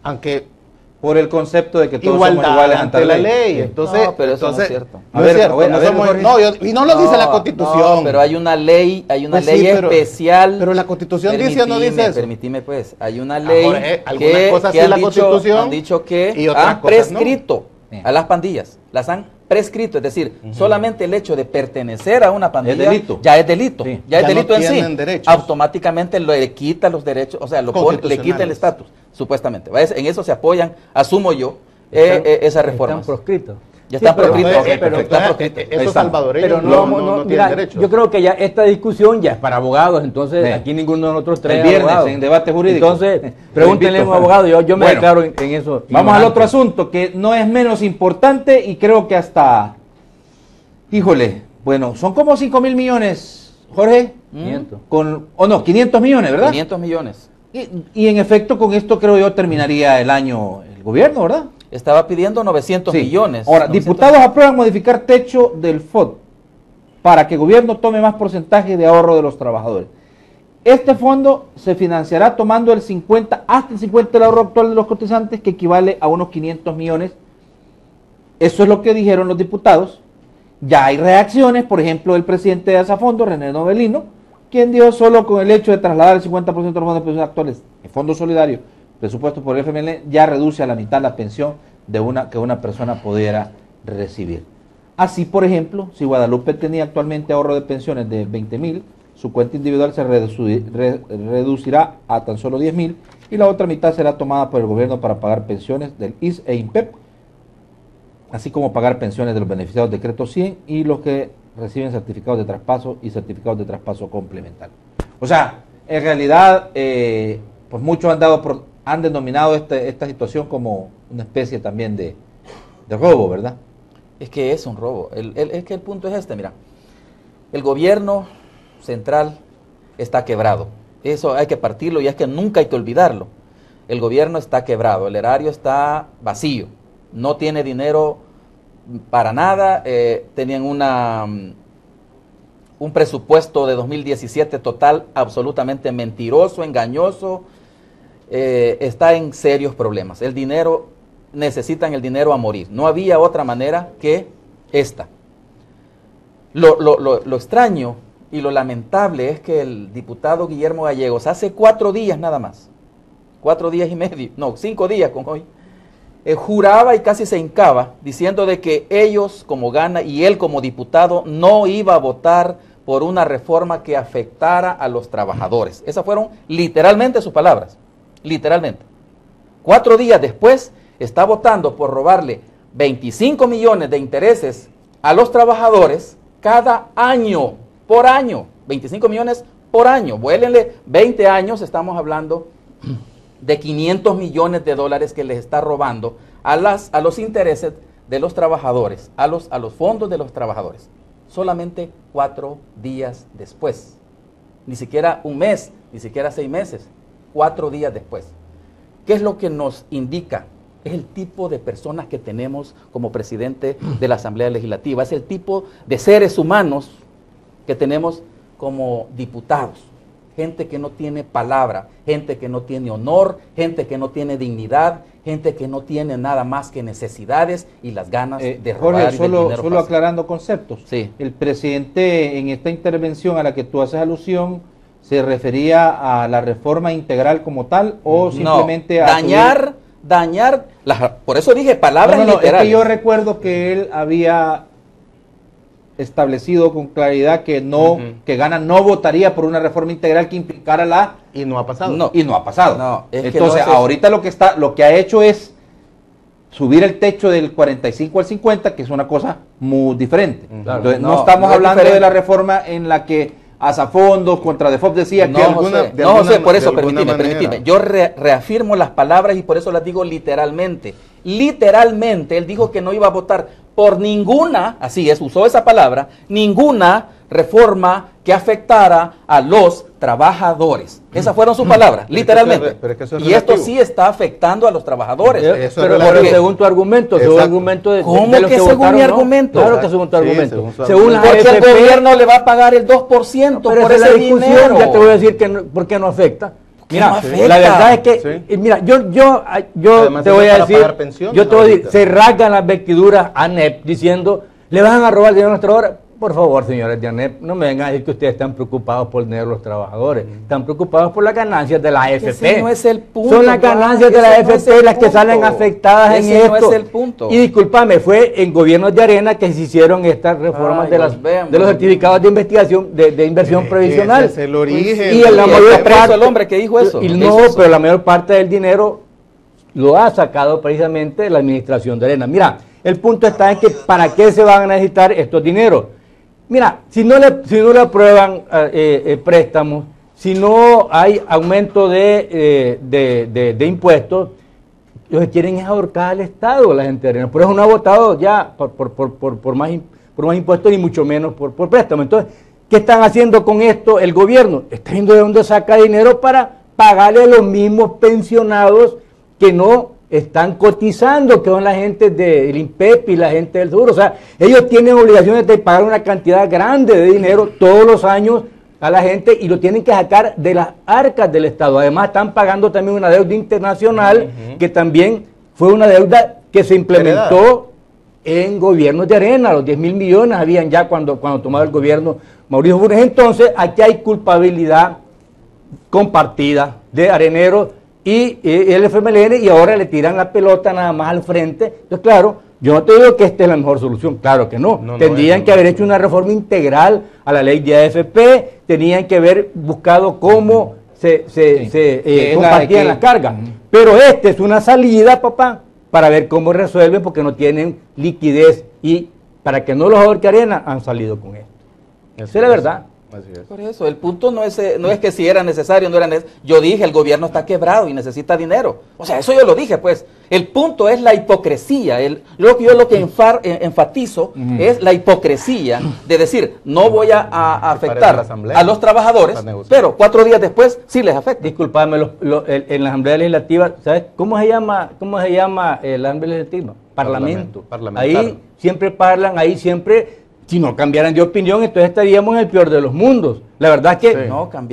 aunque por el concepto de que todos igualdad somos iguales ante la ley. Entonces, no, pero eso no es cierto. No es cierto. Y no lo dice la Constitución. No, pero hay una ley, especial. Pero la Constitución dice o no dice eso. Permitime pues, hay una ley Jorge, algunas cosas sí la Constitución han dicho que y otras han cosas prescrito a las pandillas. Las han prescrito, es decir, solamente el hecho de pertenecer a una pandilla ya es delito. Sí. Ya es delito en sí. Derechos. Automáticamente le quita los derechos, o sea, le quita el estatus, supuestamente. En eso se apoyan, asumo yo, esa reforma. Están proscritos. Ya está proscrito. Esos salvadoreños pero no tienen derecho. Yo creo que ya esta discusión ya es para abogados, entonces aquí ninguno de nosotros tres el viernes abogados. en debate jurídico. Entonces, pregúntenle a un abogado, yo me declaro en eso. Vamos al otro asunto que no es menos importante y creo que hasta, híjole, bueno, son como 5.000 millones, Jorge. 500. 500 millones, ¿verdad? 500 millones. Y en efecto con esto creo yo terminaría el año el gobierno, ¿verdad? Estaba pidiendo 900 millones. Ahora, 900 diputados aprueban modificar techo del FOD para que el gobierno tome más porcentaje de ahorro de los trabajadores. Este fondo se financiará tomando hasta el 50% del ahorro actual de los cotizantes, que equivale a unos 500 millones. Eso es lo que dijeron los diputados. Ya hay reacciones, por ejemplo, del presidente de Asafondo, René Novelino, quien dijo solo con el hecho de trasladar el 50% de los fondos de pensión actuales en Fondo Solidario, presupuesto por el FML, ya reduce a la mitad la pensión que una persona pudiera recibir. Así, por ejemplo, si Guadalupe tenía actualmente ahorro de pensiones de 20.000, su cuenta individual se reducirá a tan solo 10.000 y la otra mitad será tomada por el gobierno para pagar pensiones del IS e INPEP, así como pagar pensiones de los beneficiados del decreto 100 y los que reciben certificados de traspaso y certificados de traspaso complementario. O sea, en realidad, pues muchos han denominado esta situación como una especie también de robo, ¿verdad? Es que es un robo. Es que el punto es este, mira. El gobierno central está quebrado. Eso hay que partirlo y es que nunca hay que olvidarlo. El gobierno está quebrado, el erario está vacío, no tiene dinero para nada. Tenían un presupuesto de 2017 total absolutamente mentiroso, engañoso. Está en serios problemas. Necesitan el dinero a morir. No había otra manera que esta. Lo extraño y lo lamentable es que el diputado Guillermo Gallegos hace 4 días nada más, 4 días y medio, no, 5 días con hoy, juraba y casi se hincaba diciendo de que ellos como gana y él como diputado no iba a votar por una reforma que afectara a los trabajadores. Esas fueron literalmente sus palabras, literalmente. 4 días después está votando por robarle 25 millones de intereses a los trabajadores cada año, por año, 25 millones por año. Vuélenle 20 años, estamos hablando de 500 millones de dólares que les está robando a los intereses de los trabajadores, a los fondos de los trabajadores. Solamente 4 días después. Ni siquiera un mes, ni siquiera 6 meses. 4 días después. ¿Qué es lo que nos indica? Es el tipo de personas que tenemos como presidente de la Asamblea Legislativa. Es el tipo de seres humanos que tenemos como diputados. Gente que no tiene palabra, gente que no tiene honor, gente que no tiene dignidad, gente que no tiene nada más que necesidades y las ganas de robar. Jorge, solo aclarando conceptos. Sí. El presidente en esta intervención a la que tú haces alusión, ¿se refería a la reforma integral como tal o simplemente a dañar, por eso dije palabras literales? Es que yo recuerdo que él había establecido con claridad que que Gana no votaría por una reforma integral que implicara y no ha pasado. No, y no ha pasado. No, entonces, ahorita lo que ha hecho es subir el techo del 45 al 50, que es una cosa muy diferente. Claro. Entonces, no estamos hablando de la reforma en la que Asafondo contra Defop decía que José, por eso permíteme. Yo reafirmo las palabras y por eso las digo literalmente. Literalmente, él dijo que no iba a votar por ninguna, así es, usó esa palabra, ninguna reforma que afectara a los trabajadores. Esas fueron sus palabras, literalmente. Y esto sí está afectando a los trabajadores. Pero según tu argumento, según el argumento de ¿cómo de los que según votaron, mi ¿no? argumento? Claro que según tu argumento. Porque el gobierno le va a pagar el 2% por ese dinero. Ya te voy a decir que por qué no afecta. Mira, no afecta? la verdad es que, mira, yo Además, te voy a decir, pensiones, yo te voy a decir, se rasgan las vestiduras a ANEP diciendo, le van a robar el dinero a los trabajadores. Por favor, señores de ANEP, no me vengan a decir que ustedes están preocupados por el dinero de los trabajadores. Están preocupados por las ganancias de la AFP. Ese no es el punto. Son las ganancias de la AFP las que salen afectadas en esto. Ese no es el punto. Y discúlpame, fue en gobiernos de Arena que se hicieron estas reformas de los certificados de investigación, de inversión previsional. Ese es el origen. Y en la mayor parte, el hombre que dijo eso. Pero la mayor parte del dinero lo ha sacado precisamente la administración de Arena. Mira, el punto está en que ¿para qué se van a necesitar estos dineros? Mira, si no le aprueban préstamos, si no hay aumento de impuestos, lo que quieren es ahorcar al Estado, la gente de Arena. Por eso no ha votado ya por más impuestos ni mucho menos por préstamos. Entonces, ¿qué están haciendo con esto el gobierno? Está viendo de dónde saca dinero para pagarle a los mismos pensionados que no están cotizando, que son la gente del INPEP y la gente del seguro. O sea, ellos tienen obligaciones de pagar una cantidad grande de dinero todos los años a la gente y lo tienen que sacar de las arcas del Estado. Además están pagando también una deuda internacional que también fue una deuda que se implementó en gobiernos de Arena. Los 10.000 millones habían ya cuando tomaba el gobierno Mauricio Funes. Entonces aquí hay culpabilidad compartida de areneros y el FMLN, y ahora le tiran la pelota nada más al frente. Entonces, claro, yo no te digo que esta es la mejor solución, claro que no. Tendrían que haber hecho una reforma integral a la ley de AFP, tenían que haber buscado cómo se compartían las cargas. Pero esta es una salida, papá, para ver cómo resuelven, porque no tienen liquidez, y para que no los ahorque Arena, han salido con esto. Esa es la verdad. Por eso, el punto no es que si era necesario o no era necesario. Yo dije, el gobierno está quebrado y necesita dinero. O sea, eso yo lo dije, pues. El punto es la hipocresía. Yo lo que enfatizo es la hipocresía de decir, no voy a afectar a los trabajadores, pero 4 días después sí les afecta. Disculpadme, en la Asamblea Legislativa, ¿sabes cómo se llama la Asamblea Legislativa? Parlamento. Ahí siempre parlan, ahí siempre... Si no cambiaran de opinión, entonces estaríamos en el peor de los mundos. La verdad es que,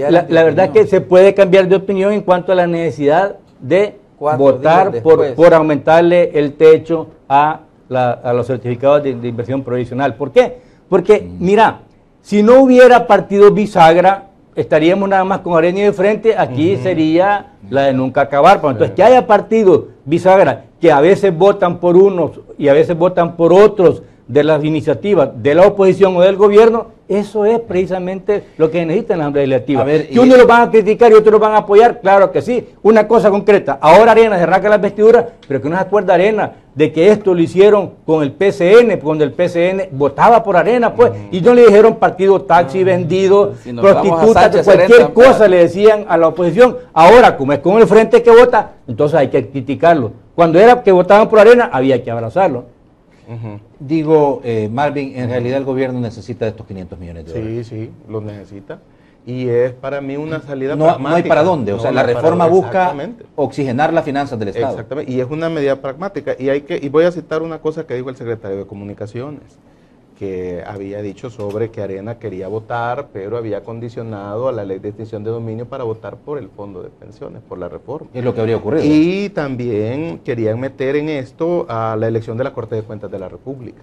la verdad es que se puede cambiar de opinión en cuanto a la necesidad de votar por aumentarle el techo a los certificados de inversión provisional. ¿Por qué? Porque, mira, si no hubiera partido bisagra, estaríamos nada más con Arena y de frente, aquí sería la de nunca acabar. Pero entonces, que haya partidos bisagra que a veces votan por unos y a veces votan por otros de las iniciativas de la oposición o del gobierno, eso es precisamente lo que necesita en la Asamblea Legislativa. Que unos lo van a criticar y otros lo van a apoyar, claro que sí. Una cosa concreta, ahora Arena se arranca las vestiduras, pero que no se acuerda Arena de que esto lo hicieron con el PCN, cuando el PCN votaba por Arena, pues, y no le dijeron partido taxi vendido, prostituta, cualquier cosa le decían a la oposición. Ahora, como es con el frente que vota, entonces hay que criticarlo. Cuando era que votaban por Arena, había que abrazarlo. Digo, Marvin, en realidad el gobierno necesita de estos 500 millones de dólares. Sí, los necesita. Y es para mí una salida pragmática. No hay para dónde. O sea, la reforma busca oxigenar las finanzas del Estado. Exactamente. Y es una medida pragmática. Y voy a citar una cosa que dijo el secretario de Comunicaciones, que había dicho sobre que Arena quería votar, pero había condicionado a la ley de extinción de dominio para votar por el fondo de pensiones, por la reforma. Es lo que habría ocurrido. Y también querían meter en esto a la elección de la Corte de Cuentas de la República.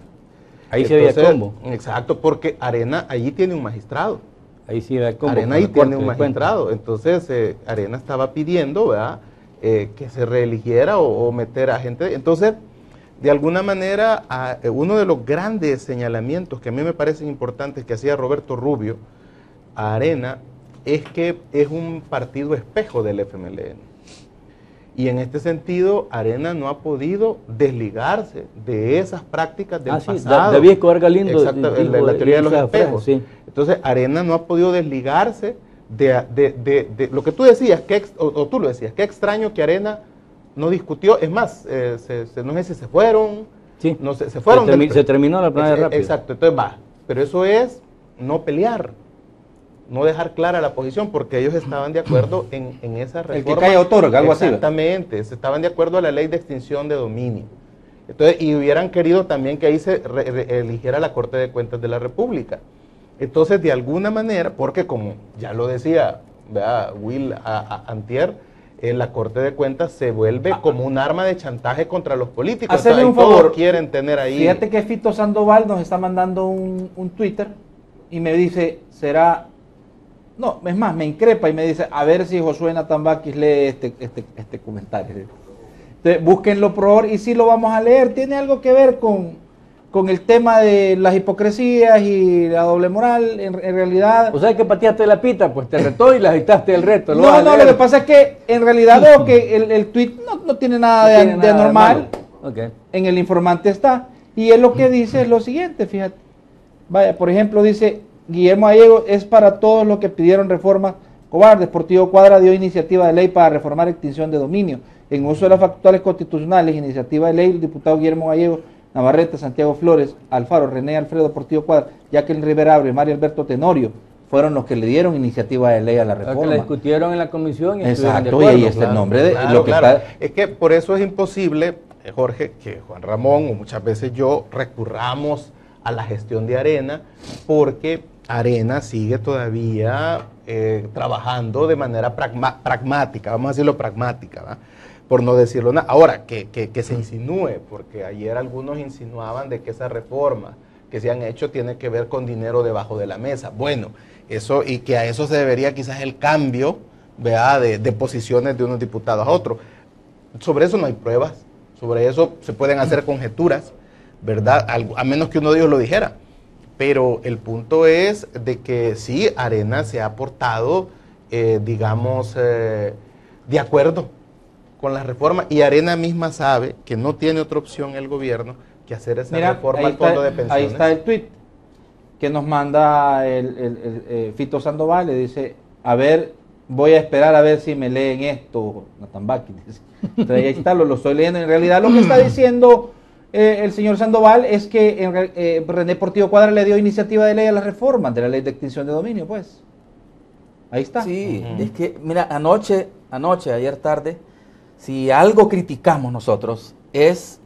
Ahí se veía combo. Exacto, porque Arena allí tiene un magistrado. Ahí sí veía combo. Arena ahí tiene un magistrado. Entonces, Arena estaba pidiendo, ¿verdad?, que se reeligiera o meter a gente. Entonces, de alguna manera, uno de los grandes señalamientos que a mí me parecen importantes que hacía Roberto Rubio a Arena es que es un partido espejo del FMLN. Y en este sentido, Arena no ha podido desligarse de esas prácticas del pasado. David Escobar Galindo. Exacto, la teoría de los espejos. Sí. Entonces, Arena no ha podido desligarse de lo que tú decías, o tú lo decías, qué extraño que Arena no discutió, es más, no sé si se fueron, sí, no sé, se fueron. Se terminó la plenaria rápido. Exacto, entonces va, pero eso es no pelear, no dejar clara la posición, porque ellos estaban de acuerdo en esa reforma. El que cae otorga, algo así. Exactamente, se estaban de acuerdo a la ley de extinción de dominio. Entonces, y hubieran querido también que ahí se eligiera la Corte de Cuentas de la República. Entonces, de alguna manera, porque como ya lo decía, ¿verdad?, Will antier, la Corte de Cuentas se vuelve como un arma de chantaje contra los políticos. Hacerle un favor, quieren tener ahí. Fíjate que Fito Sandoval nos está mandando un Twitter y me dice, no, es más, me increpa y me dice, a ver si Josué Natambakis lee este comentario. Entonces, búsquenlo por favor y sí lo vamos a leer. Tiene algo que ver con el tema de las hipocresías y la doble moral, en realidad... O sea, que pateaste la pita, pues te retó y le agitaste el reto. No, lo que pasa es que en realidad veo que el tweet no tiene nada de anormal. Okay. En el informante está. Y él lo que dice es lo siguiente, fíjate. Vaya, por ejemplo, dice Guillermo Gallego, es para todos los que pidieron reformas cobardes. Portillo Cuadra dio iniciativa de ley para reformar extinción de dominio. En uso de las facultades constitucionales, iniciativa de ley, el diputado Guillermo Gallego, Navarrete, Santiago Flores, Alfaro, René Alfredo Portillo Cuadra, Jacqueline Rivera Abre, Mario Alberto Tenorio, fueron los que le dieron iniciativa de ley a la reforma. Que la discutieron en la comisión y estuvieron de Exacto, acuerdo, y ahí está el nombre de lo que claro. está... Es que por eso es imposible, Jorge, que Juan Ramón o muchas veces yo recurramos a la gestión de Arena, porque Arena sigue todavía trabajando de manera pragmática, vamos a decirlo pragmática, ¿va? Por no decirlo nada. Ahora, que se insinúe, porque ayer algunos insinuaban de que esa reforma que se han hecho tiene que ver con dinero debajo de la mesa. Bueno, eso, y que a eso se debería quizás el cambio, ¿verdad?, de posiciones de unos diputados a otros. Sobre eso no hay pruebas, sobre eso se pueden hacer conjeturas, ¿verdad?, a menos que uno de ellos lo dijera. Pero el punto es de que sí, Arena se ha portado, digamos, de acuerdo con la reforma, y Arena misma sabe que no tiene otra opción el gobierno que hacer esa reforma al fondo de pensiones. Ahí está el tuit que nos manda el Fito Sandoval, le dice, a ver, voy a esperar a ver si me leen esto, Natambaki, dice. Entonces ahí está, lo estoy leyendo. En realidad lo que está diciendo el señor Sandoval es que René Portillo Cuadra le dio iniciativa de ley a la reforma de la ley de extinción de dominio, pues. Ahí está. Sí, es que, mira, ayer tarde, si algo criticamos nosotros es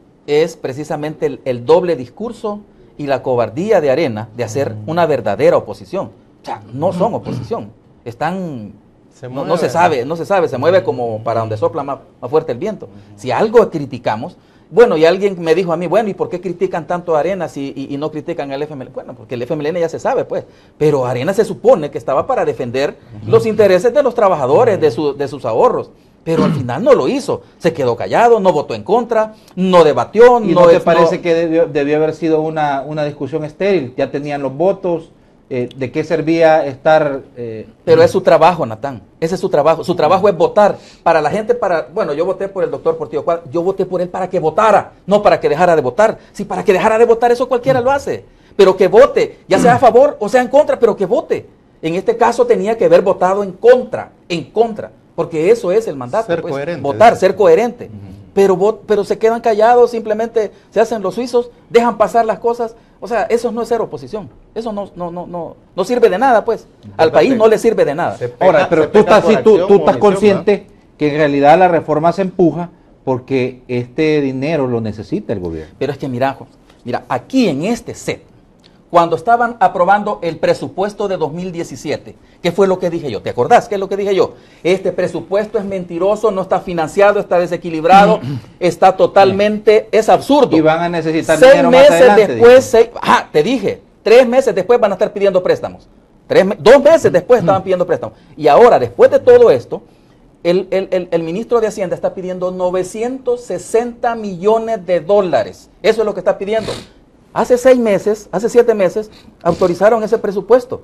precisamente el doble discurso y la cobardía de Arena de hacer una verdadera oposición. O sea, no son oposición, están... No se sabe, se mueve como para donde sopla más fuerte el viento. Si algo criticamos, bueno, y alguien me dijo a mí, bueno, ¿y por qué critican tanto a Arena y no critican al FMLN? Bueno, porque el FMLN ya se sabe, pues, pero Arena se supone que estaba para defender los intereses de los trabajadores, de sus ahorros, pero al final no lo hizo, se quedó callado, no votó en contra, no debatió. ¿Y no te parece que debió haber sido una discusión estéril? Ya tenían los votos. ¿De qué servía estar...? Pero es su trabajo, Natán, ese es su trabajo es votar para la gente, bueno, yo voté por el doctor Portillo Cuadra, yo voté por él para que votara, no para que dejara de votar. Si para que dejara de votar, eso cualquiera lo hace, pero que vote, ya sea a favor o sea en contra, pero que vote. En este caso tenía que haber votado en contra, porque eso es el mandato, ser pues, coherente, votar, ser coherente. Pero se quedan callados, simplemente se hacen los suizos, dejan pasar las cosas. O sea, eso no es ser oposición. Eso no sirve de nada, pues. Al país no le sirve de nada. Ahora, pero tú estás consciente que en realidad la reforma se empuja porque este dinero lo necesita el gobierno. Pero es que mira, aquí en este set, cuando estaban aprobando el presupuesto de 2017, ¿qué fue lo que dije yo? ¿Te acordás qué es lo que dije yo? Este presupuesto es mentiroso, no está financiado, está desequilibrado, está totalmente, es absurdo. Y van a necesitar 6 dinero más meses adelante. después, te dije, 3 meses después van a estar pidiendo préstamos. 2 meses después estaban pidiendo préstamos. Y ahora, después de todo esto, el ministro de Hacienda está pidiendo 960 millones de dólares. Eso es lo que está pidiendo. Hace 6 meses, hace 7 meses, autorizaron ese presupuesto,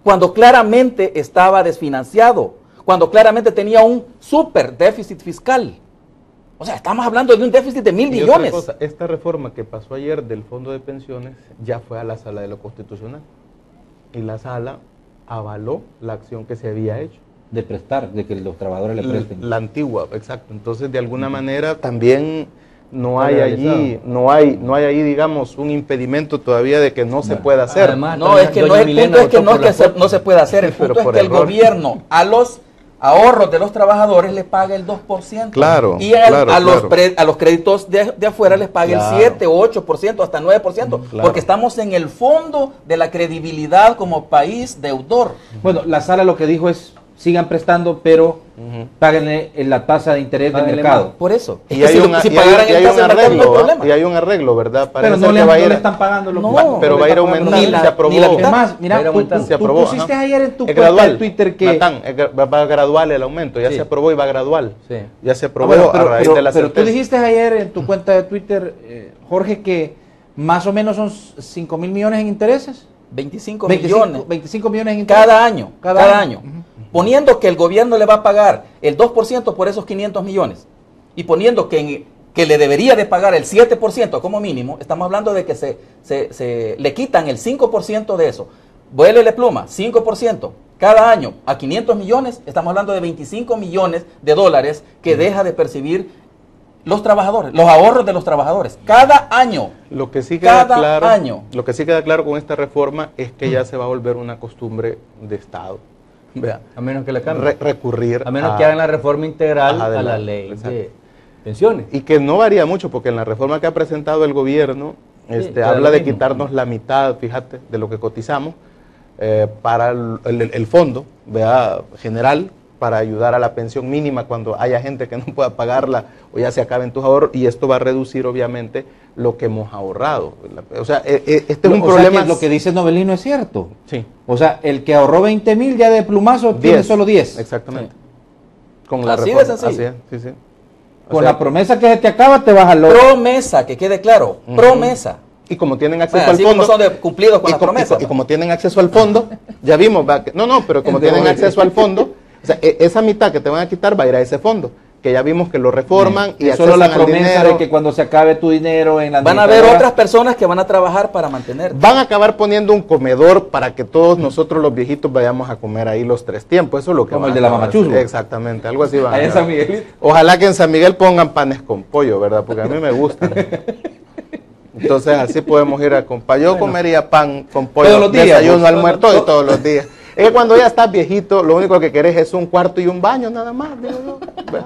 cuando claramente estaba desfinanciado, cuando claramente tenía un súper déficit fiscal. O sea, estamos hablando de un déficit de 1.000 millones. Cosa, esta reforma que pasó ayer del Fondo de Pensiones ya fue a la Sala de lo Constitucional, y la Sala avaló la acción que se había hecho. De prestar, de que los trabajadores le presten. La antigua, exacto. Entonces, de alguna manera, también... No hay allí, digamos, un impedimento todavía de que no se pueda hacer. Además, no, es que no, el punto es que no se puede hacer. El punto es que el gobierno a los ahorros de los trabajadores le paga el 2%. Claro. Y a los créditos de afuera les paga el 7, 8%, hasta 9%. Porque estamos en el fondo de la credibilidad como país deudor. Bueno, la Sala lo que dijo es, sigan prestando, pero páguenle la tasa de interés del mercado. Por eso. Y hay un arreglo, ¿verdad? Pero no le están pagando lo que pero va a ir aumentando, se aprobó. Además, mira, tú pusiste ayer en tu cuenta de Twitter que... va gradual el aumento, ya se aprobó y va gradual. Sí. Ya se aprobó a raíz de la Pero tú dijiste ayer en tu cuenta de Twitter, Jorge, que más o menos son 5.000 millones en intereses. 25 millones. 25 millones en intereses. Cada año. Poniendo que el gobierno le va a pagar el 2% por esos 500 millones y poniendo que que le debería de pagar el 7% como mínimo, estamos hablando de que se le quitan el 5% de eso. Vuélele pluma, 5%. Cada año a 500 millones, estamos hablando de 25 millones de dólares que deja de percibir los trabajadores, los ahorros de los trabajadores, cada año. Lo que sí queda claro, año. Lo que sí queda claro con esta reforma es que ya se va a volver una costumbre de Estado. Vea, A menos que la cambien. Recurrir A menos que hagan la reforma integral a la ley de pensiones. Y que no varía mucho, porque en la reforma que ha presentado el gobierno, habla de quitarnos la mitad, fíjate, de lo que cotizamos para el fondo, vea, general, para ayudar a la pensión mínima cuando haya gente que no pueda pagarla o ya se acaben tus ahorros, y esto va a reducir obviamente lo que hemos ahorrado. O sea, este es un problema. Que lo que dice Novelino es cierto. Sí. O sea, el que ahorró 20,000 ya de plumazo tiene solo 10. Exactamente. Sí. Con la Así reforma. de sencillo. Así es, sí, sí. Con la promesa que se te acaba, te vas al otro. Promesa, que quede claro, promesa. Y como tienen acceso al así fondo, como son cumplidos con las promesas. Y como tienen acceso al fondo, ya vimos, pero como tienen acceso al fondo, o sea, esa mitad que te van a quitar va a ir a ese fondo, que ya vimos que lo reforman y es solo la promesa dinero, de que cuando se acabe tu dinero en la van a haber otras personas que van a trabajar para mantener. Van a acabar poniendo un comedor para que todos nosotros los viejitos vayamos a comer ahí los 3 tiempos. Eso es lo que como el de la Mamachusco. Exactamente, algo así va. Ahí en San Miguel. Ojalá que en San Miguel pongan panes con pollo, ¿verdad? Porque a mí me gustan. Entonces así podemos ir a comprar. Yo comería pan con pollo, todos los días, desayuno, almuerzo y todos los días. Es que cuando ya estás viejito, lo único que querés es un cuarto y un baño nada más, digo yo.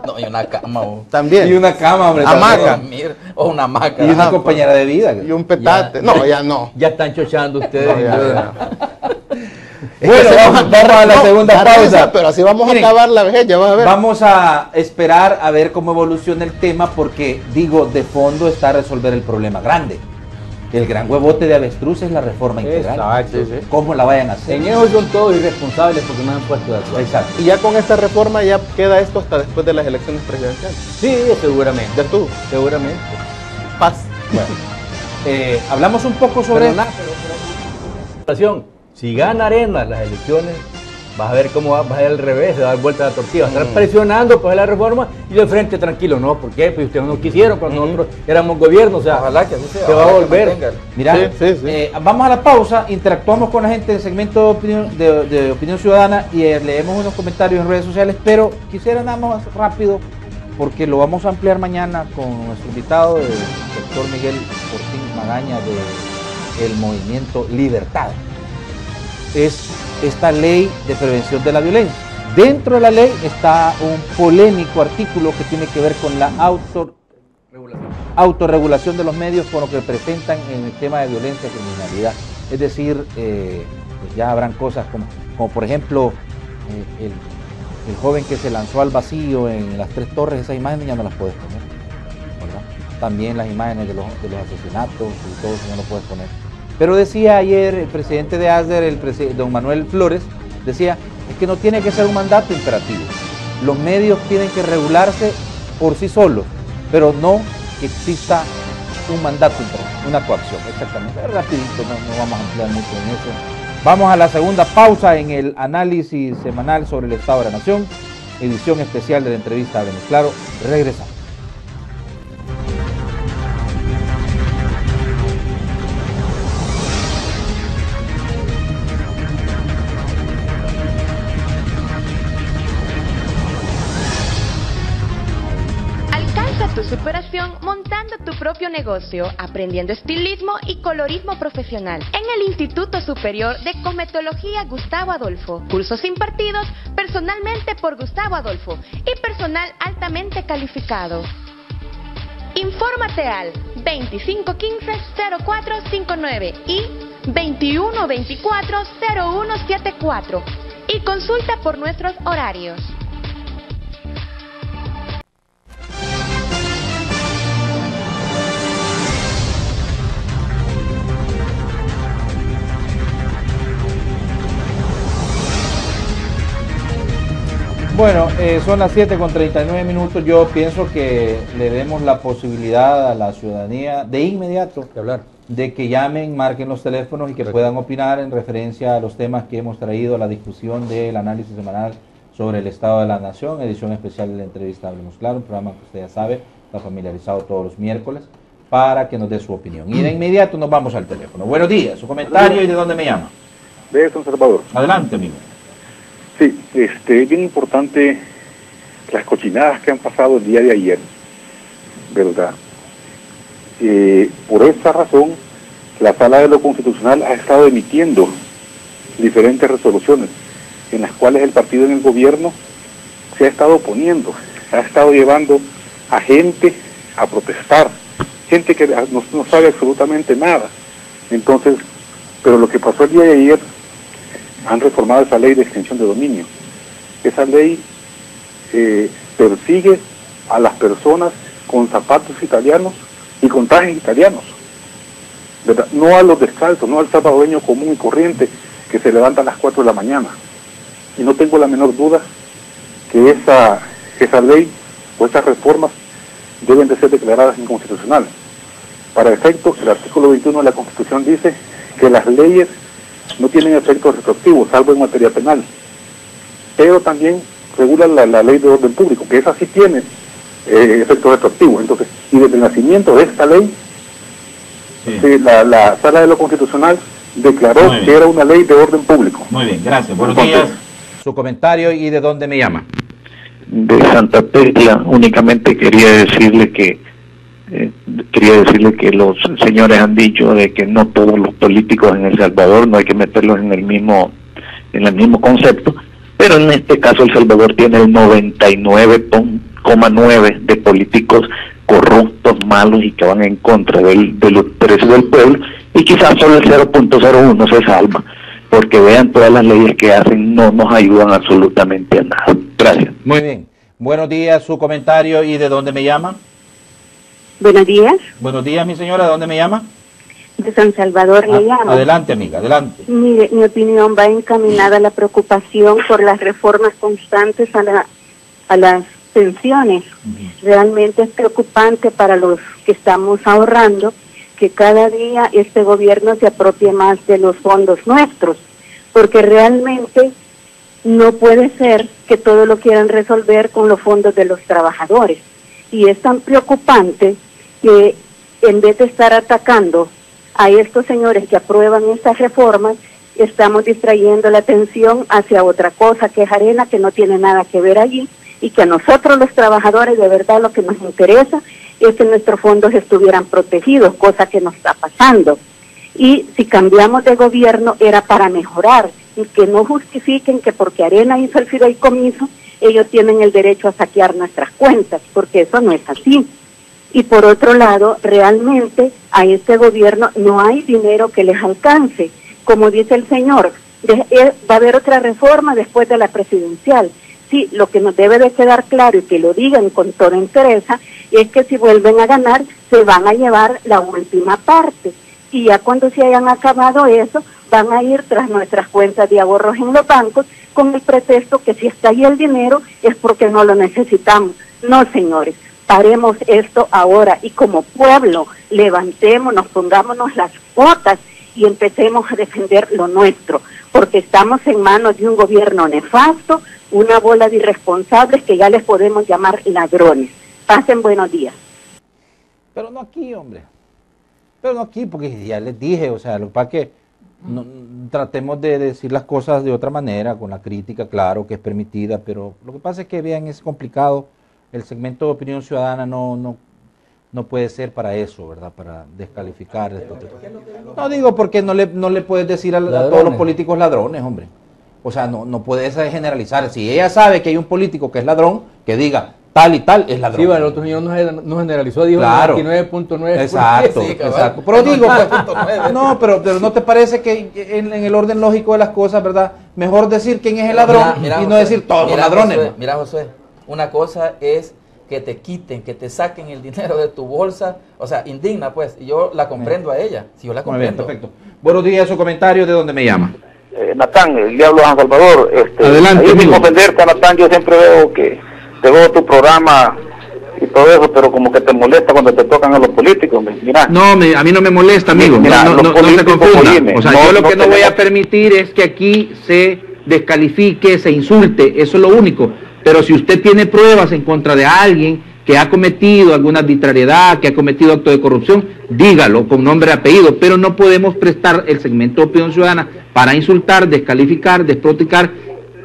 No, y una cama. También. Y una cama, hombre. Hamaca. O una hamaca. Y una compañera de vida. Y un petate. Ya no. Ya están chochando ustedes. Bueno, vamos a la segunda pausa. Pero así vamos Miren, a acabar la vejez, ya vas a ver. Vamos a esperar a ver cómo evoluciona el tema, porque digo, de fondo está resolver el problema grande. El gran huevote de avestruz es la reforma integral. Exacto. Sí, sí. ¿Cómo la vayan a hacer? En eso son todos irresponsables porque no han puesto de acuerdo. Exacto. Y ya con esta reforma ya queda esto hasta después de las elecciones presidenciales. Sí, seguramente. Ya tú. Seguramente. Paz. Bueno, hablamos un poco sobre... Si gana Arena las elecciones, vas a ver cómo vas a ir al revés, se va a dar vuelta a la tortilla, va a estar presionando pues la reforma y de frente tranquilo, ¿no? ¿Por qué? Pues ustedes no quisieron cuando nosotros éramos gobierno, o sea, Ojalá que así sea. se va a volver. Mira, Sí. Vamos a la pausa, interactuamos con la gente del segmento de opinión ciudadana y leemos unos comentarios en redes sociales, pero quisiera nada más rápido, porque lo vamos a ampliar mañana con nuestro invitado, el doctor Miguel Portín Magaña del Movimiento Libertad. Es esta ley de prevención de la violencia. Dentro de la ley está un polémico artículo que tiene que ver con la autorregulación de los medios con lo que presentan en el tema de violencia y criminalidad. Es decir, pues ya habrán cosas como por ejemplo el joven que se lanzó al vacío en las 3 torres, esas imágenes ya no las puedes poner, ¿verdad? También las imágenes de los asesinatos y todo eso no lo puedes poner. Pero decía ayer el presidente de ASDER, don Manuel Flores, decía, es que no tiene que ser un mandato imperativo. Los medios tienen que regularse por sí solos, pero no que exista un mandato imperativo, una coacción, exactamente. Rapidito, no vamos a ampliar mucho en eso. Vamos a la segunda pausa en el análisis semanal sobre el Estado de la Nación, edición especial de la entrevista a Hablemos Claro. Regresamos. Tu superación montando tu propio negocio, aprendiendo estilismo y colorismo profesional en el Instituto Superior de Cosmetología Gustavo Adolfo. Cursos impartidos personalmente por Gustavo Adolfo y personal altamente calificado. Infórmate al 2515-0459 y 2124-0174 y consulta por nuestros horarios. Bueno, son las 7:39. Yo pienso que le demos la posibilidad a la ciudadanía de inmediato de que llamen, marquen los teléfonos y que puedan opinar en referencia a los temas que hemos traído a la discusión del análisis semanal sobre el Estado de la Nación, edición especial de la entrevista Hablemos Claro, un programa que usted ya sabe, está familiarizado todos los miércoles, para que nos dé su opinión. Y de inmediato nos vamos al teléfono. Buenos días, su comentario y de dónde me llama. De San Salvador. Adelante, amigo. Sí, es bien importante las cochinadas que han pasado el día de ayer, ¿verdad? Por esa razón, la Sala de lo Constitucional ha estado emitiendo diferentes resoluciones en las cuales el partido en el gobierno se ha estado oponiendo, ha estado llevando a gente a protestar, gente que no sabe absolutamente nada. Entonces, pero lo que pasó el día de ayer, han reformado esa ley de extensión de dominio. Esa ley persigue a las personas con zapatos italianos y con trajes italianos, ¿verdad? No a los descalzos, no al salvadoreño común y corriente que se levanta a las 4 de la mañana. Y no tengo la menor duda que esa ley o esas reformas deben de ser declaradas inconstitucionales. Para efecto, el artículo 21 de la Constitución dice que las leyes no tienen efectos retroactivos, salvo en materia penal. Pero también regula la ley de orden público, que esa sí tiene efectos retroactivos. Entonces, y desde el nacimiento de esta ley, la Sala de lo Constitucional declaró que era una ley de orden público. Muy bien, gracias. Buenos días. Su comentario y de dónde me llama. De Santa Tecla. Únicamente quería decirle que los señores han dicho de que no todos los políticos en El Salvador, no hay que meterlos en el mismo concepto, pero en este caso El Salvador tiene el 99,9 de políticos corruptos, malos y que van en contra de los intereses del pueblo, y quizás solo el 0.01 se salva, porque vean todas las leyes que hacen, no nos ayudan absolutamente a nada. Gracias. Muy bien. Buenos días, su comentario y de dónde me llama. Buenos días. Buenos días, mi señora, ¿de dónde me llama? De San Salvador le llamo. Adelante, amiga, adelante. Mire, mi opinión va encaminada a la preocupación por las reformas constantes a las pensiones. Realmente es preocupante para los que estamos ahorrando que cada día este gobierno se apropie más de los fondos nuestros, porque realmente no puede ser que todo lo quieran resolver con los fondos de los trabajadores. Y es tan preocupante que en vez de estar atacando a estos señores que aprueban estas reformas, estamos distrayendo la atención hacia otra cosa, que es arena, que no tiene nada que ver allí, y que a nosotros los trabajadores de verdad lo que nos interesa es que nuestros fondos estuvieran protegidos, cosa que nos está pasando. Y si cambiamos de gobierno era para mejorar, y que no justifiquen que porque Arena hizo el fideicomiso, ellos tienen el derecho a saquear nuestras cuentas, porque eso no es así. Y por otro lado, realmente a este gobierno no hay dinero que les alcance. Como dice el señor, va a haber otra reforma después de la presidencial. Sí, lo que nos debe de quedar claro y que lo digan con toda entereza es que si vuelven a ganar, se van a llevar la última parte. Y ya cuando se hayan acabado eso, van a ir tras nuestras cuentas de ahorros en los bancos con el pretexto que si está ahí el dinero es porque no lo necesitamos. No, señores, paremos esto ahora y como pueblo levantémonos, pongámonos las botas y empecemos a defender lo nuestro, porque estamos en manos de un gobierno nefasto, una bola de irresponsables que ya les podemos llamar ladrones. Pasen buenos días. Pero no aquí, hombre. Pero no aquí, porque ya les dije, o sea, lo que pasa es que tratemos de decir las cosas de otra manera, con la crítica, claro, que es permitida, pero lo que pasa es que, vean, es complicado. El segmento de opinión ciudadana no puede ser para eso, ¿verdad? Para descalificar. No digo porque no le puedes decir a todos los políticos ladrones, hombre. O sea, no puedes generalizar. Si ella sabe que hay un político que es ladrón, que diga tal y tal es ladrón. Sí, bueno, el otro señor no generalizó, dijo claro. 99.9. Exacto, sí, exacto. Pero digo, pues, no, pero ¿no te parece que en el orden lógico de las cosas, verdad? Mejor decir quién es el ladrón y no decir todos los ladrones. Josué, mira, Josué, una cosa es que te quiten, que te saquen el dinero de tu bolsa, o sea, indigna, pues, y yo la comprendo a ella, si yo la comprendo. Muy bien, perfecto. Buenos días, su comentario, ¿de dónde me llama? Natán, el diablo de San Salvador. Adelante, sin ofenderte, Natán, yo siempre veo que te veo tu programa y todo eso, pero como que te molesta cuando te tocan a los políticos. Mira. No, a mí no me molesta, amigo. Mira, no se confunda. O sea, yo lo que no voy a permitir es que aquí se descalifique, se insulte, eso es lo único. Pero si usted tiene pruebas en contra de alguien que ha cometido alguna arbitrariedad, que ha cometido acto de corrupción, dígalo con nombre y apellido, pero no podemos prestar el segmento de opinión ciudadana para insultar, descalificar, despotricar,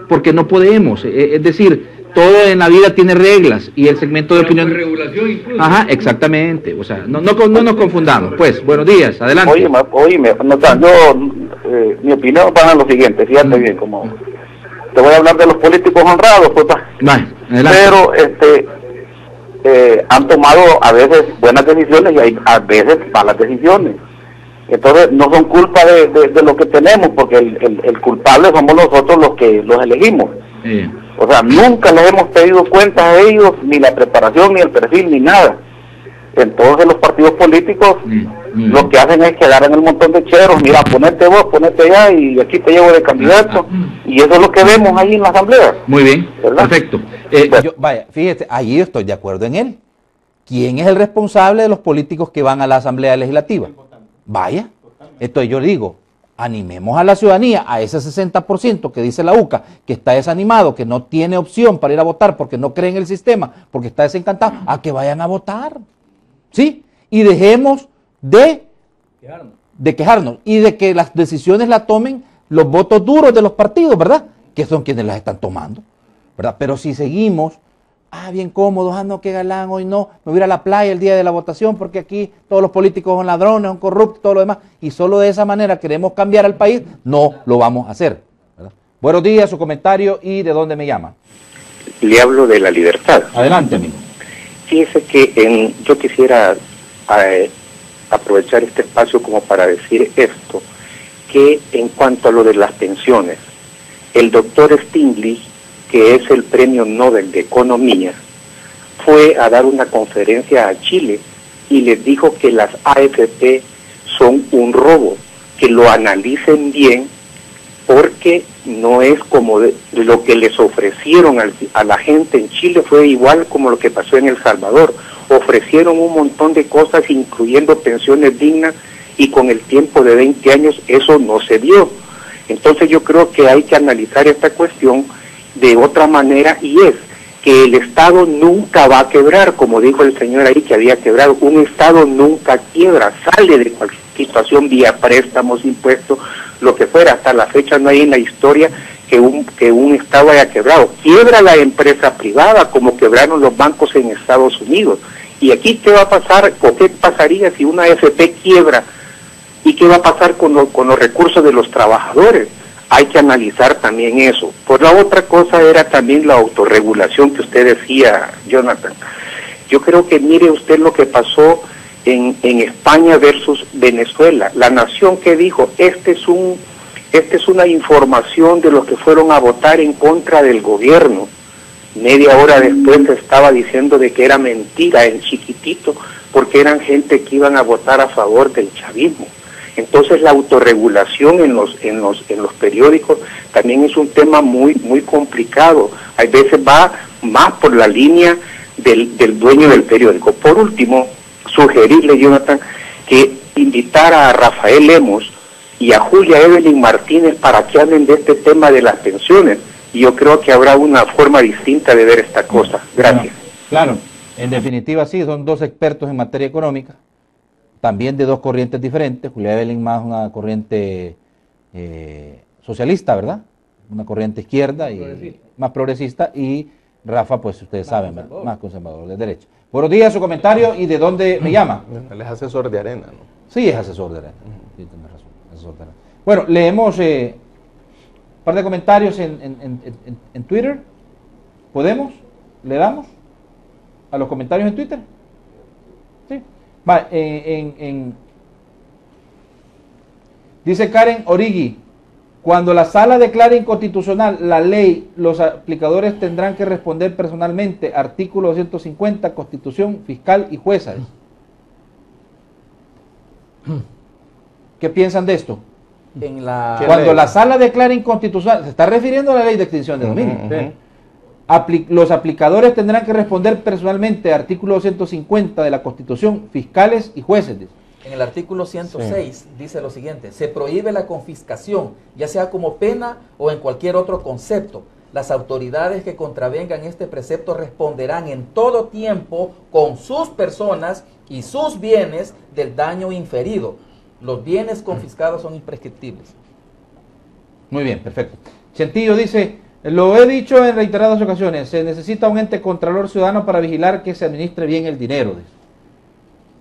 porque no podemos. Es decir, todo en la vida tiene reglas y el segmento de opinión... regulación incluso. Ajá, exactamente. O sea, no nos confundamos. Pues, buenos días, adelante. Oíme, mi opinión va a lo siguiente, fíjate bien, como te voy a hablar de los políticos honrados, pues, pero han tomado a veces buenas decisiones y hay a veces malas decisiones. Entonces no son culpa de lo que tenemos, porque el culpable somos nosotros los que los elegimos. Sí. O sea, nunca les hemos pedido cuentas a ellos, ni la preparación, ni el perfil, ni nada. Entonces los partidos políticos lo que hacen es que agarran el montón de cheros, mira, ponete vos, ponete allá y aquí te llevo de candidato. Y eso es lo que vemos ahí en la asamblea. Muy bien, ¿verdad? perfecto. Vaya, fíjese, ahí yo estoy de acuerdo en él. ¿Quién es el responsable de los políticos que van a la Asamblea Legislativa? Vaya, entonces yo digo, animemos a la ciudadanía, a ese 60% que dice la UCA, que está desanimado, que no tiene opción para ir a votar porque no cree en el sistema, porque está desencantado, a que vayan a votar. ¿Sí? Y dejemos de quejarnos y de que las decisiones las tomen los votos duros de los partidos, ¿verdad? Que son quienes las están tomando, ¿verdad? Pero si seguimos, bien cómodos, no, qué galán, hoy no, me voy a ir a la playa el día de la votación porque aquí todos los políticos son ladrones, son corruptos, todo lo demás, y solo de esa manera queremos cambiar al país, no lo vamos a hacer, ¿verdad? Buenos días, su comentario y de dónde me llama. Le hablo de La Libertad. Adelante, amigo. Fíjese que yo quisiera aprovechar este espacio como para decir esto, que en cuanto a lo de las pensiones, el doctor Stiglitz, que es el premio Nobel de Economía, fue a dar una conferencia a Chile y les dijo que las AFP son un robo, que lo analicen bien porque no es como lo que les ofrecieron a la gente en Chile fue igual como lo que pasó en El Salvador. Ofrecieron un montón de cosas, incluyendo pensiones dignas, y con el tiempo de 20 años eso no se dio. Entonces yo creo que hay que analizar esta cuestión de otra manera, y es que el Estado nunca va a quebrar, como dijo el señor ahí que había quebrado. Un Estado nunca quiebra, sale de cualquier situación vía préstamos, impuestos, lo que fuera. Hasta la fecha no hay en la historia que un Estado haya quebrado. Quiebra la empresa privada, como quebraron los bancos en Estados Unidos. Y aquí, ¿qué va a pasar o qué pasaría si una AFP quiebra? ¿Y qué va a pasar con los recursos de los trabajadores? Hay que analizar también eso. Por la otra cosa era también la autorregulación que usted decía, Jonathan. Yo creo que mire usted lo que pasó en España versus Venezuela. La Nación que dijo, esta es una información de los que fueron a votar en contra del gobierno. Media hora después se estaba diciendo de que era mentira en chiquitito, porque eran gente que iban a votar a favor del chavismo. Entonces la autorregulación en los periódicos también es un tema muy complicado. A veces va más por la línea del dueño del periódico. Por último, sugerirle, Jonathan, que invitara a Rafael Lemos y a Julia Evelyn Martínez para que hablen de este tema de las pensiones. Y yo creo que habrá una forma distinta de ver esta cosa. Gracias. Claro, en definitiva sí, son dos expertos en materia económica, también de dos corrientes diferentes. Julia Evelyn más una corriente socialista, ¿verdad? Una corriente izquierda y más progresista, y Rafa, pues ustedes saben, más conservador de derecha. Buenos días, su comentario y de dónde me llama. Él es asesor de Arena, ¿no? Sí, es asesor de Arena. Sí, tienes razón, asesor de Arena. Bueno, leemos un par de comentarios en Twitter. ¿Podemos? ¿Le damos a los comentarios en Twitter? Sí. Va, dice Karen Origi, cuando la sala declare inconstitucional la ley, los aplicadores tendrán que responder personalmente. Artículo 250, Constitución, fiscal y jueza. ¿Qué piensan de esto? Cuando la sala declare inconstitucional, se está refiriendo a la ley de extinción de dominio. Los aplicadores tendrán que responder personalmente, artículo 250 de la Constitución, fiscales y jueces. En el artículo 106 dice lo siguiente: se prohíbe la confiscación, ya sea como pena o en cualquier otro concepto. Las autoridades que contravengan este precepto responderán en todo tiempo con sus personas y sus bienes del daño inferido. Los bienes confiscados son imprescriptibles. Muy bien, perfecto. Centillo dice, lo he dicho en reiteradas ocasiones, se necesita un ente contralor ciudadano para vigilar que se administre bien el dinero. Dice.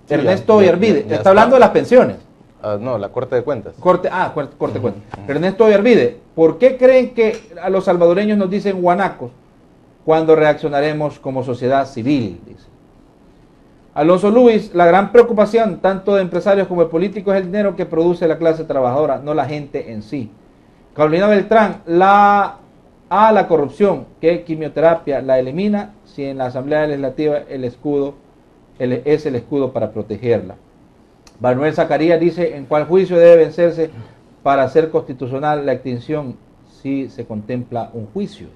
Sí, Ernesto ya Ollarvide, está. está hablando de las pensiones. No, la Corte de Cuentas. Corte de Cuentas. Ernesto Ollarvide, ¿por qué creen que a los salvadoreños nos dicen guanacos cuando reaccionaremos como sociedad civil? Dice. Alonso Luis, la gran preocupación tanto de empresarios como de políticos es el dinero que produce la clase trabajadora, no la gente en sí. Carolina Beltrán, la corrupción, ¿qué quimioterapia la elimina si en la Asamblea Legislativa es el escudo para protegerla? Manuel Zacarías dice, ¿en cuál juicio debe vencerse para ser constitucional la extinción si se contempla un juicio?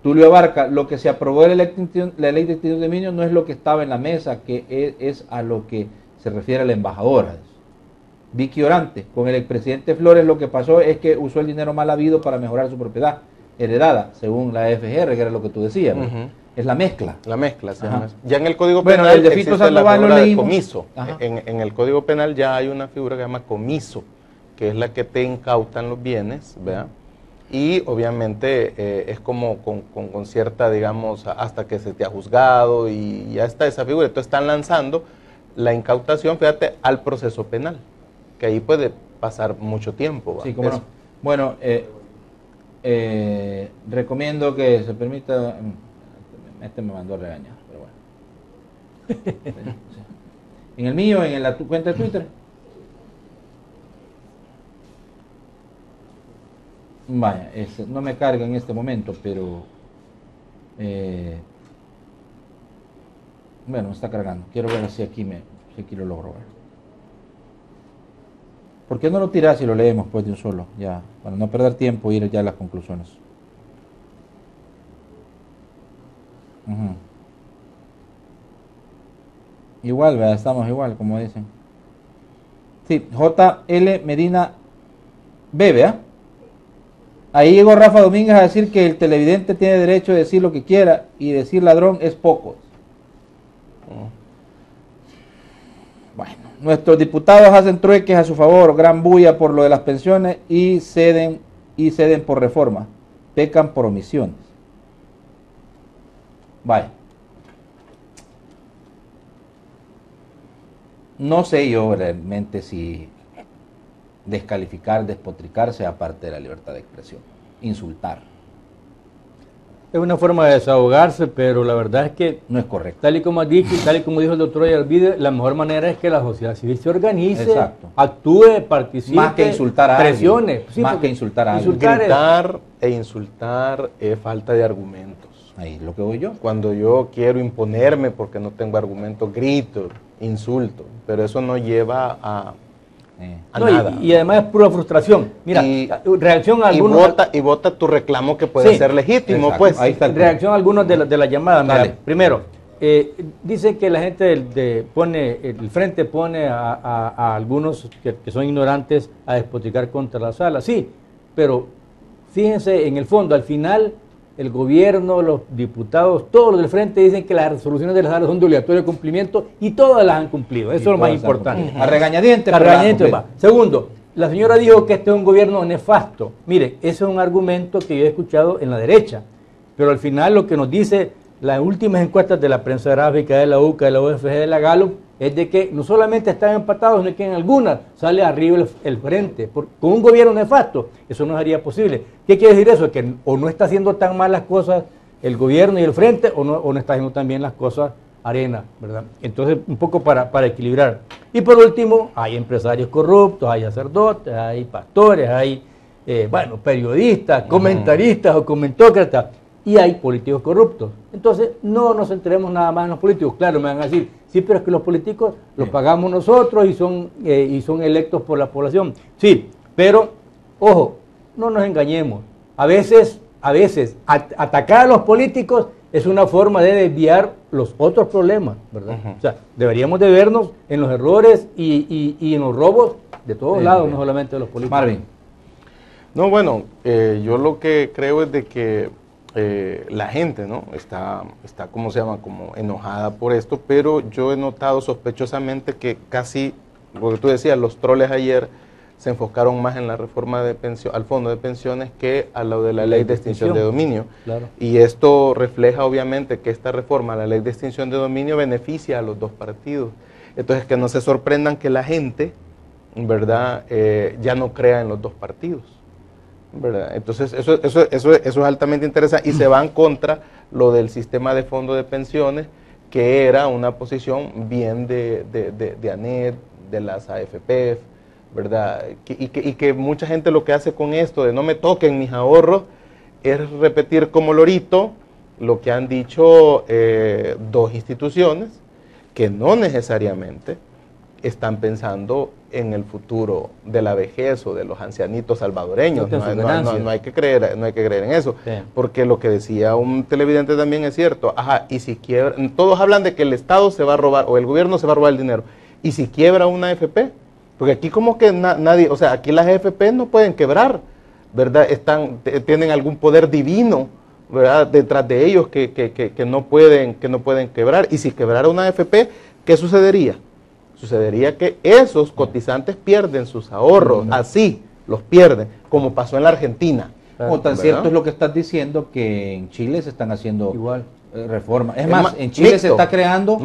Tulio Abarca, lo que se aprobó de la ley de extinción de dominio no es lo que estaba en la mesa, que es a lo que se refiere la embajadora. Vicky Orante, con el expresidente Flores lo que pasó es que usó el dinero mal habido para mejorar su propiedad heredada, según la FGR, que era lo que tú decías. Es la mezcla. La mezcla, se Ajá. llama eso. Ya en el Código Bueno, Penal el de Fito existe la Sandoval lo figura de leímos. comiso. Ajá. En el Código Penal ya hay una figura que se llama comiso, que es la que te incautan los bienes, ¿verdad? Y obviamente es como con cierta, digamos, hasta que se te ha juzgado y ya está esa figura. Entonces están lanzando la incautación, fíjate, al proceso penal, que ahí puede pasar mucho tiempo. ¿va? Sí, cómo no. Bueno, recomiendo que se permita... Este me mandó a regañar, pero bueno. En el mío, en la cuenta de Twitter. Vaya, no me carga en este momento, pero... bueno, me está cargando. Quiero ver si aquí lo logro ver. ¿Por qué no lo tiras y lo leemos pues de un solo? Ya, para no perder tiempo y ir ya a las conclusiones. Igual, ¿verdad? Estamos igual, como dicen. Sí, JL Medina B, ¿verdad? Ahí llegó Rafa Domínguez a decir que el televidente tiene derecho de decir lo que quiera y decir ladrón es poco. Bueno, nuestros diputados hacen trueques a su favor, gran bulla por lo de las pensiones y ceden por reforma, pecan por omisiones. Vaya. No sé yo realmente si descalificar, despotricar sea parte de la libertad de expresión. Insultar. Es una forma de desahogarse, pero la verdad es que no es correcto. Tal y como dijo el doctor Ollarvide, la mejor manera es que la sociedad civil se organice, exacto, actúe, participe, más que insultar a presione. Alguien. Sí, más que insultar a alguien. Gritar e insultar es falta de argumentos. Ahí es lo que voy yo. Cuando yo quiero imponerme porque no tengo argumentos, grito, insulto, pero eso no lleva a nada. Y además es pura frustración. Mira, reacción a algunos... Y vota tu reclamo que puede ser legítimo, exacto, pues. Ahí está reacción a algunos de las llamadas. Mira, primero, dice que la gente el frente pone a algunos que son ignorantes a despotricar contra la sala. Sí, pero fíjense, en el fondo, al final... El gobierno, los diputados, todos los del frente dicen que las resoluciones de la sala son de obligatorio cumplimiento y todas las han cumplido. Eso es lo más importante. A regañadientes. Segundo, la señora dijo que este es un gobierno nefasto. Mire, ese es un argumento que yo he escuchado en la derecha. Pero al final lo que nos dice las últimas encuestas de la prensa gráfica, de la UCA, de la UFG, de la Gallup, es de que no solamente están empatados, sino que en algunas sale arriba el frente. Con un gobierno nefasto, eso no sería posible. ¿Qué quiere decir eso? Que o no está haciendo tan mal las cosas el gobierno y el frente, o no está haciendo tan bien las cosas Arena, ¿verdad? Entonces, un poco para equilibrar. Y por último, hay empresarios corruptos, hay sacerdotes, hay pastores, hay, periodistas, comentaristas o comentócratas, y hay políticos corruptos. Entonces, no nos centremos nada más en los políticos. Claro, me van a decir, sí, pero es que los políticos los pagamos nosotros y son electos por la población. Sí, pero, ojo, no nos engañemos. A veces atacar a los políticos es una forma de desviar los otros problemas, ¿verdad? O sea, deberíamos de vernos en los errores y en los robos de todos lados, no solamente de los políticos. Marvin. No, bueno, yo lo que creo es de que la gente, ¿no? Está, ¿cómo se llama? Como enojada por esto, pero yo he notado sospechosamente que casi, porque tú decías, los troles ayer se enfocaron más en la reforma de pensión, al fondo de pensiones que a lo de la ley de extinción de dominio. Claro. Y esto refleja obviamente que esta reforma, la ley de extinción de dominio, beneficia a los dos partidos. Entonces, que no se sorprendan que la gente, ¿verdad?, ya no crea en los dos partidos, ¿verdad? Entonces, eso es altamente interesante y se van contra lo del sistema de fondo de pensiones, que era una posición bien de ANET, de las AFP, ¿verdad? Y que mucha gente lo que hace con esto de no me toquen mis ahorros es repetir como lorito lo que han dicho dos instituciones que no necesariamente están pensando en el futuro de la vejez o de los ancianitos salvadoreños. No hay que creer en eso, sí. Porque lo que decía un televidente también es cierto. Ajá, y si quiebra, todos hablan de que el Estado se va a robar o el gobierno se va a robar el dinero. ¿Y si quiebra una AFP? Porque aquí como que nadie, o sea, aquí las AFP no pueden quebrar, ¿verdad? Tienen algún poder divino, ¿verdad?, detrás de ellos que no pueden quebrar. Y si quebrara una AFP, ¿qué sucedería? Sucedería que esos cotizantes pierden sus ahorros, así los pierden, como pasó en la Argentina. O tan cierto es lo que estás diciendo, que en Chile se están haciendo igual reformas. Es más, en Chile se está creando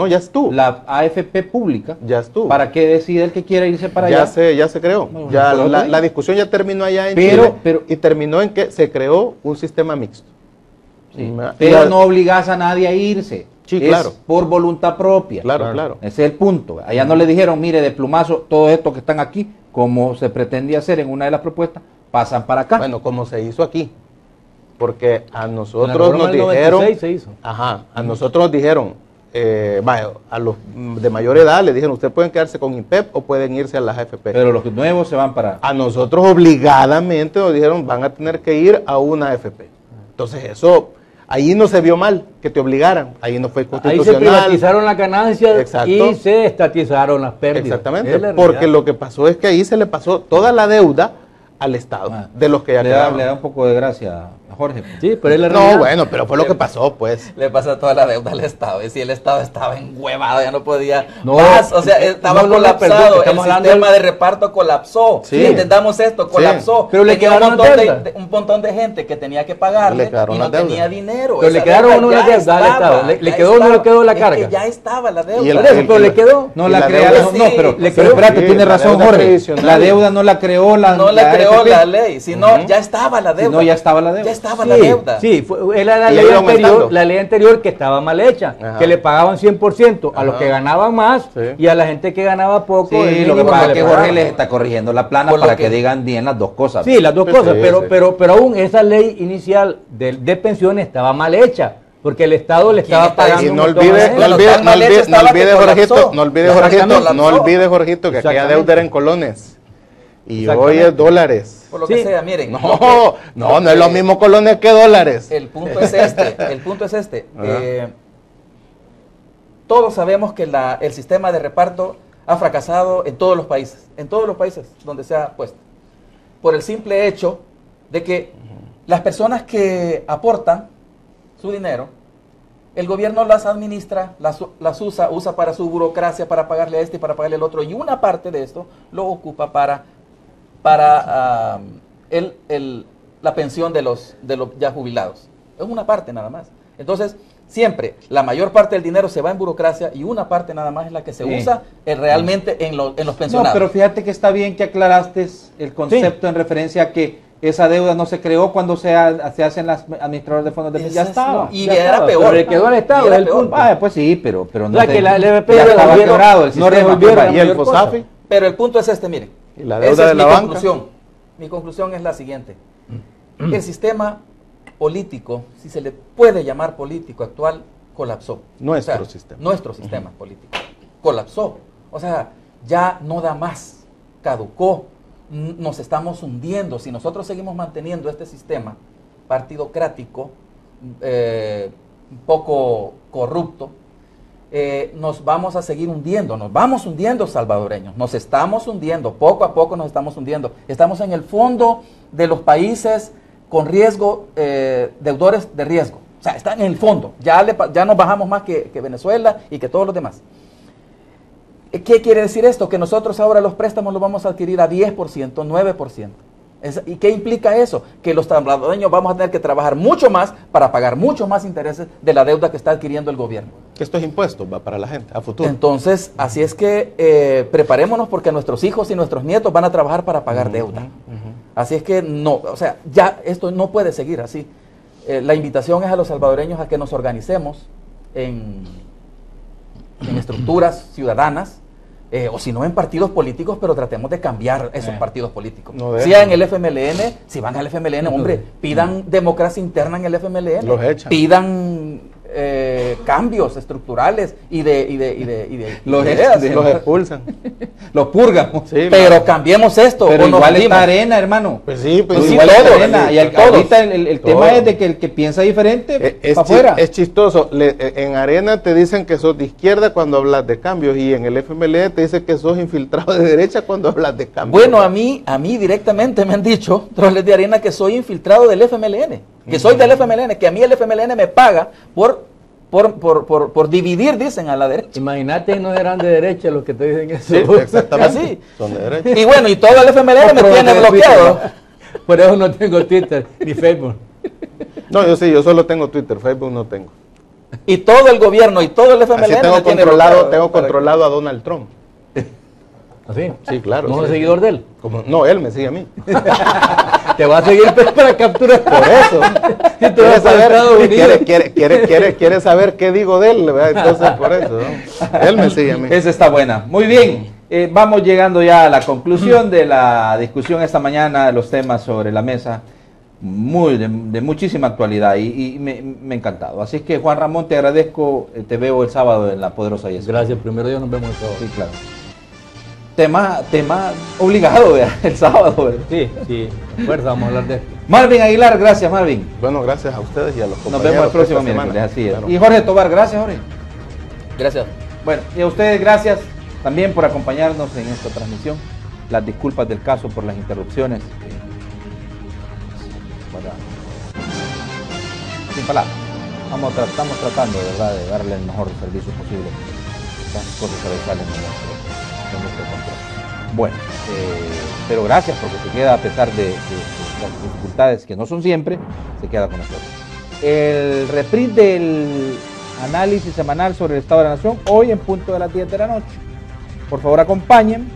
la AFP pública. Ya estuvo. Para que decida el que quiera irse para allá. Ya se creó. Bueno, ya la discusión ya terminó allá en Chile, y terminó en que se creó un sistema mixto. Sí, pero no obligas a nadie a irse. Sí, claro. Por voluntad propia. Claro. Ese es el punto. Allá no le dijeron, mire, de plumazo, todos estos que están aquí, como se pretendía hacer en una de las propuestas, pasan para acá. Bueno, como se hizo aquí. Porque a nosotros nos dijeron, a nosotros nos dijeron, a los de mayor edad les dijeron, ustedes pueden quedarse con INPEP o pueden irse a las AFP. Pero los nuevos se van para... A nosotros obligadamente nos dijeron, van a tener que ir a una AFP. Entonces eso, ahí no se vio mal que te obligaran, ahí no fue constitucional. Ahí se privatizaron las ganancias y se estatizaron las pérdidas. Exactamente, porque lo que pasó es que ahí se le pasó toda la deuda al Estado, de los que ya quedaron. Le da un poco de gracia a Jorge. Sí, pero él no, bueno, pero fue lo que pasó, pues. Le pasa toda la deuda al Estado, y si el Estado estaba enhuevado, ya no podía más, o sea, estaba colapsado, el sistema de reparto colapsó, entendamos esto, colapsó, pero le quedaron un montón de gente que tenía que pagarle y no tenía dinero. Pero le quedaron una deuda al Estado, le quedó o no le quedó la carga. Es que ya estaba la deuda. Pero le quedó. No la crearon, no, pero espérate, tiene razón Jorge, la deuda no la creó la ley, sino ya estaba la deuda. No, ya estaba la deuda. Ya estaba la deuda. Sí, era la ley anterior que estaba mal hecha, que le pagaban 100% a los que ganaban más y a la gente que ganaba poco. Sí, lo que pasa es que Jorge les está corrigiendo la plana para que digan bien las dos cosas. Sí, las dos cosas, pero aún esa ley inicial de pensiones estaba mal hecha. Porque el Estado le estaba pagando. Y no olvide, Jorgito, que aquella deuda era en colones. Y hoy es dólares. Por lo que sea, miren. No es lo mismo colones que dólares. El punto es este. Todos sabemos que el sistema de reparto ha fracasado en todos los países donde se ha puesto. Por el simple hecho de que las personas que aportan su dinero, el gobierno las administra, las usa para su burocracia, para pagarle a este y para pagarle al otro, y una parte de esto lo ocupa para la pensión de los ya jubilados. Es una parte nada más. Entonces, siempre, la mayor parte del dinero se va en burocracia y una parte nada más es la que se usa realmente en los pensionados. No, pero fíjate que está bien que aclaraste el concepto en referencia a que esa deuda no se creó cuando se hacen las administradoras de fondos de pensión. Ya estaba. Y era peor. Pero le quedó al Estado, es el punto. Pues sí, pero no que la LVP ya estaba quebrado el sistema. No revolvieron y el FOSAFI. Pero el punto es este, miren. Y la deuda de la banca. Mi conclusión es la siguiente. El sistema político, si se le puede llamar político actual, colapsó. Nuestro sistema político colapsó. O sea, ya no da más. Caducó. Nos estamos hundiendo. Si nosotros seguimos manteniendo este sistema partidocrático, un poco corrupto, nos vamos a seguir hundiendo, nos vamos hundiendo salvadoreños, nos estamos hundiendo, poco a poco nos estamos hundiendo. Estamos en el fondo de los países con riesgo, deudores de riesgo. O sea, están en el fondo, ya nos bajamos más que Venezuela y que todos los demás. ¿Qué quiere decir esto? Que nosotros ahora los préstamos los vamos a adquirir a 10%, 9%. ¿Y qué implica eso? Que los salvadoreños vamos a tener que trabajar mucho más para pagar mucho más intereses de la deuda que está adquiriendo el gobierno. Que estos impuestos va para la gente a futuro. Entonces, así es que preparémonos porque nuestros hijos y nuestros nietos van a trabajar para pagar deuda. Así es que no, o sea, ya esto no puede seguir así. La invitación es a los salvadoreños a que nos organicemos en estructuras ciudadanas, o si no en partidos políticos, pero tratemos de cambiar esos partidos políticos. No sea en el FMLN, si van al FMLN, hombre, pidan democracia interna en el FMLN, los echan. Pidan cambios estructurales y de los expulsan, los purgan, sí, pero cambiemos esto. Pero o igual nos está Arena, hermano. Pues sí, pues sí, igual todo, Arena. Y ahorita el tema es de que el que piensa diferente es para afuera. Es chistoso. En Arena te dicen que sos de izquierda cuando hablas de cambios, y en el FMLN te dicen que sos infiltrado de derecha cuando hablas de cambios. Bueno, a mí directamente me han dicho, troles de Arena, que soy infiltrado del FMLN, que soy del FMLN, que a mí el FMLN me paga por dividir, dicen, a la derecha. Imagínate, no eran de derecha los que te dicen eso. Sí, exactamente. Así. Son de derecha. Y bueno, y todo el FMLN me tiene bloqueado. Por eso no tengo Twitter ni Facebook. No, yo solo tengo Twitter, Facebook no tengo. Y todo el gobierno y todo el FMLN así me tiene bloqueado. Tengo controlado a Donald Trump. ¿Así? Sí, claro. ¿No sí. es seguidor de él? No, él me sigue a mí. Te va a seguir para capturar. Por eso. Quiere saber qué digo de él, ¿verdad? Entonces, por eso, ¿no? Él me sigue a mí. Esa está buena. Muy bien. Vamos llegando ya a la conclusión de la discusión esta mañana, los temas sobre la mesa, de muchísima actualidad y me ha encantado. Así que, Juan Ramón, te agradezco. Te veo el sábado en la Poderosa Yes. Gracias. Primero día nos vemos el sábado. Sí, claro. Tema obligado, ¿verdad? El sábado, ¿verdad? Sí. Fuerza, vamos a hablar de esto. Marvin Aguilar, gracias, Marvin. Bueno, gracias a ustedes y a los compañeros. Nos vemos el próximo miércoles, así es. Claro. Y Jorge Tobar, gracias, Jorge. Gracias. Bueno, y a ustedes gracias también por acompañarnos en esta transmisión. Las disculpas del caso por las interrupciones. Sin palabras. Estamos tratando, de verdad, de darle el mejor servicio posible. Estas cosas a veces salen de nuestro control. Bueno, pero gracias porque se queda, a pesar de las dificultades que no son siempre, se queda con nosotros. El reprise del análisis semanal sobre el Estado de la Nación, hoy en punto de las 10 de la noche. Por favor, acompañen.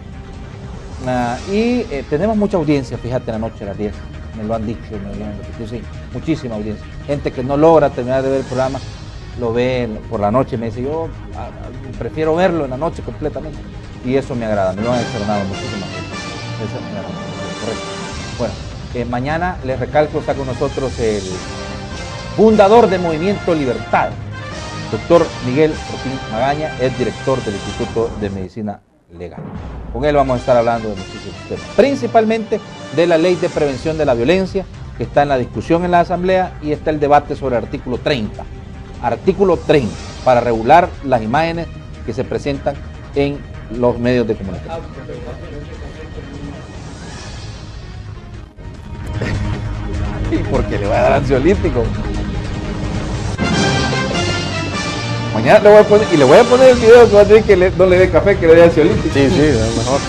Y tenemos mucha audiencia, fíjate, en la noche a las 10. Me lo han dicho, sí, muchísima audiencia. Gente que no logra terminar de ver el programa, lo ve por la noche, me dice, yo prefiero verlo en la noche completamente. Y eso me agrada, me lo han externado muchísimas veces. Eso me agrada, correcto. Bueno, mañana, les recalco, está con nosotros el fundador del Movimiento Libertad, doctor Miguel Ortín Magaña, es director del Instituto de Medicina Legal. Con él vamos a estar hablando de muchísimos temas, principalmente de la Ley de Prevención de la Violencia, que está en la discusión en la Asamblea, y está el debate sobre el artículo 30. Artículo 30, para regular las imágenes que se presentan en los medios de comunicación. ¿Y por qué le voy a dar ansiolítico? Mañana le voy a poner, y le voy a poner el video que va a decir que no le dé café, que le dé ansiolítico. Sí, es mejor.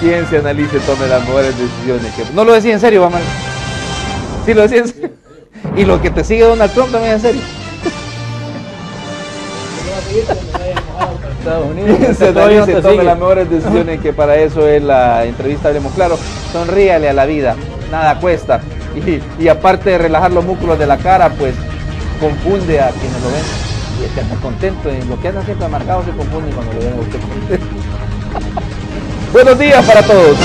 Quien se analice, tome las mejores decisiones. No lo decía en serio, mamá. Sí, lo decía en serio. Y lo que te sigue Donald Trump también en serio. Se analice, tome las mejores decisiones, que para eso es la entrevista. Hablemos claro. Sonríale a la vida, nada cuesta. Y aparte de relajar los músculos de la cara, pues confunde a quienes lo ven y están contentos. En lo que andan siempre amargados se confunden cuando lo ven a usted contento. Buenos días para todos.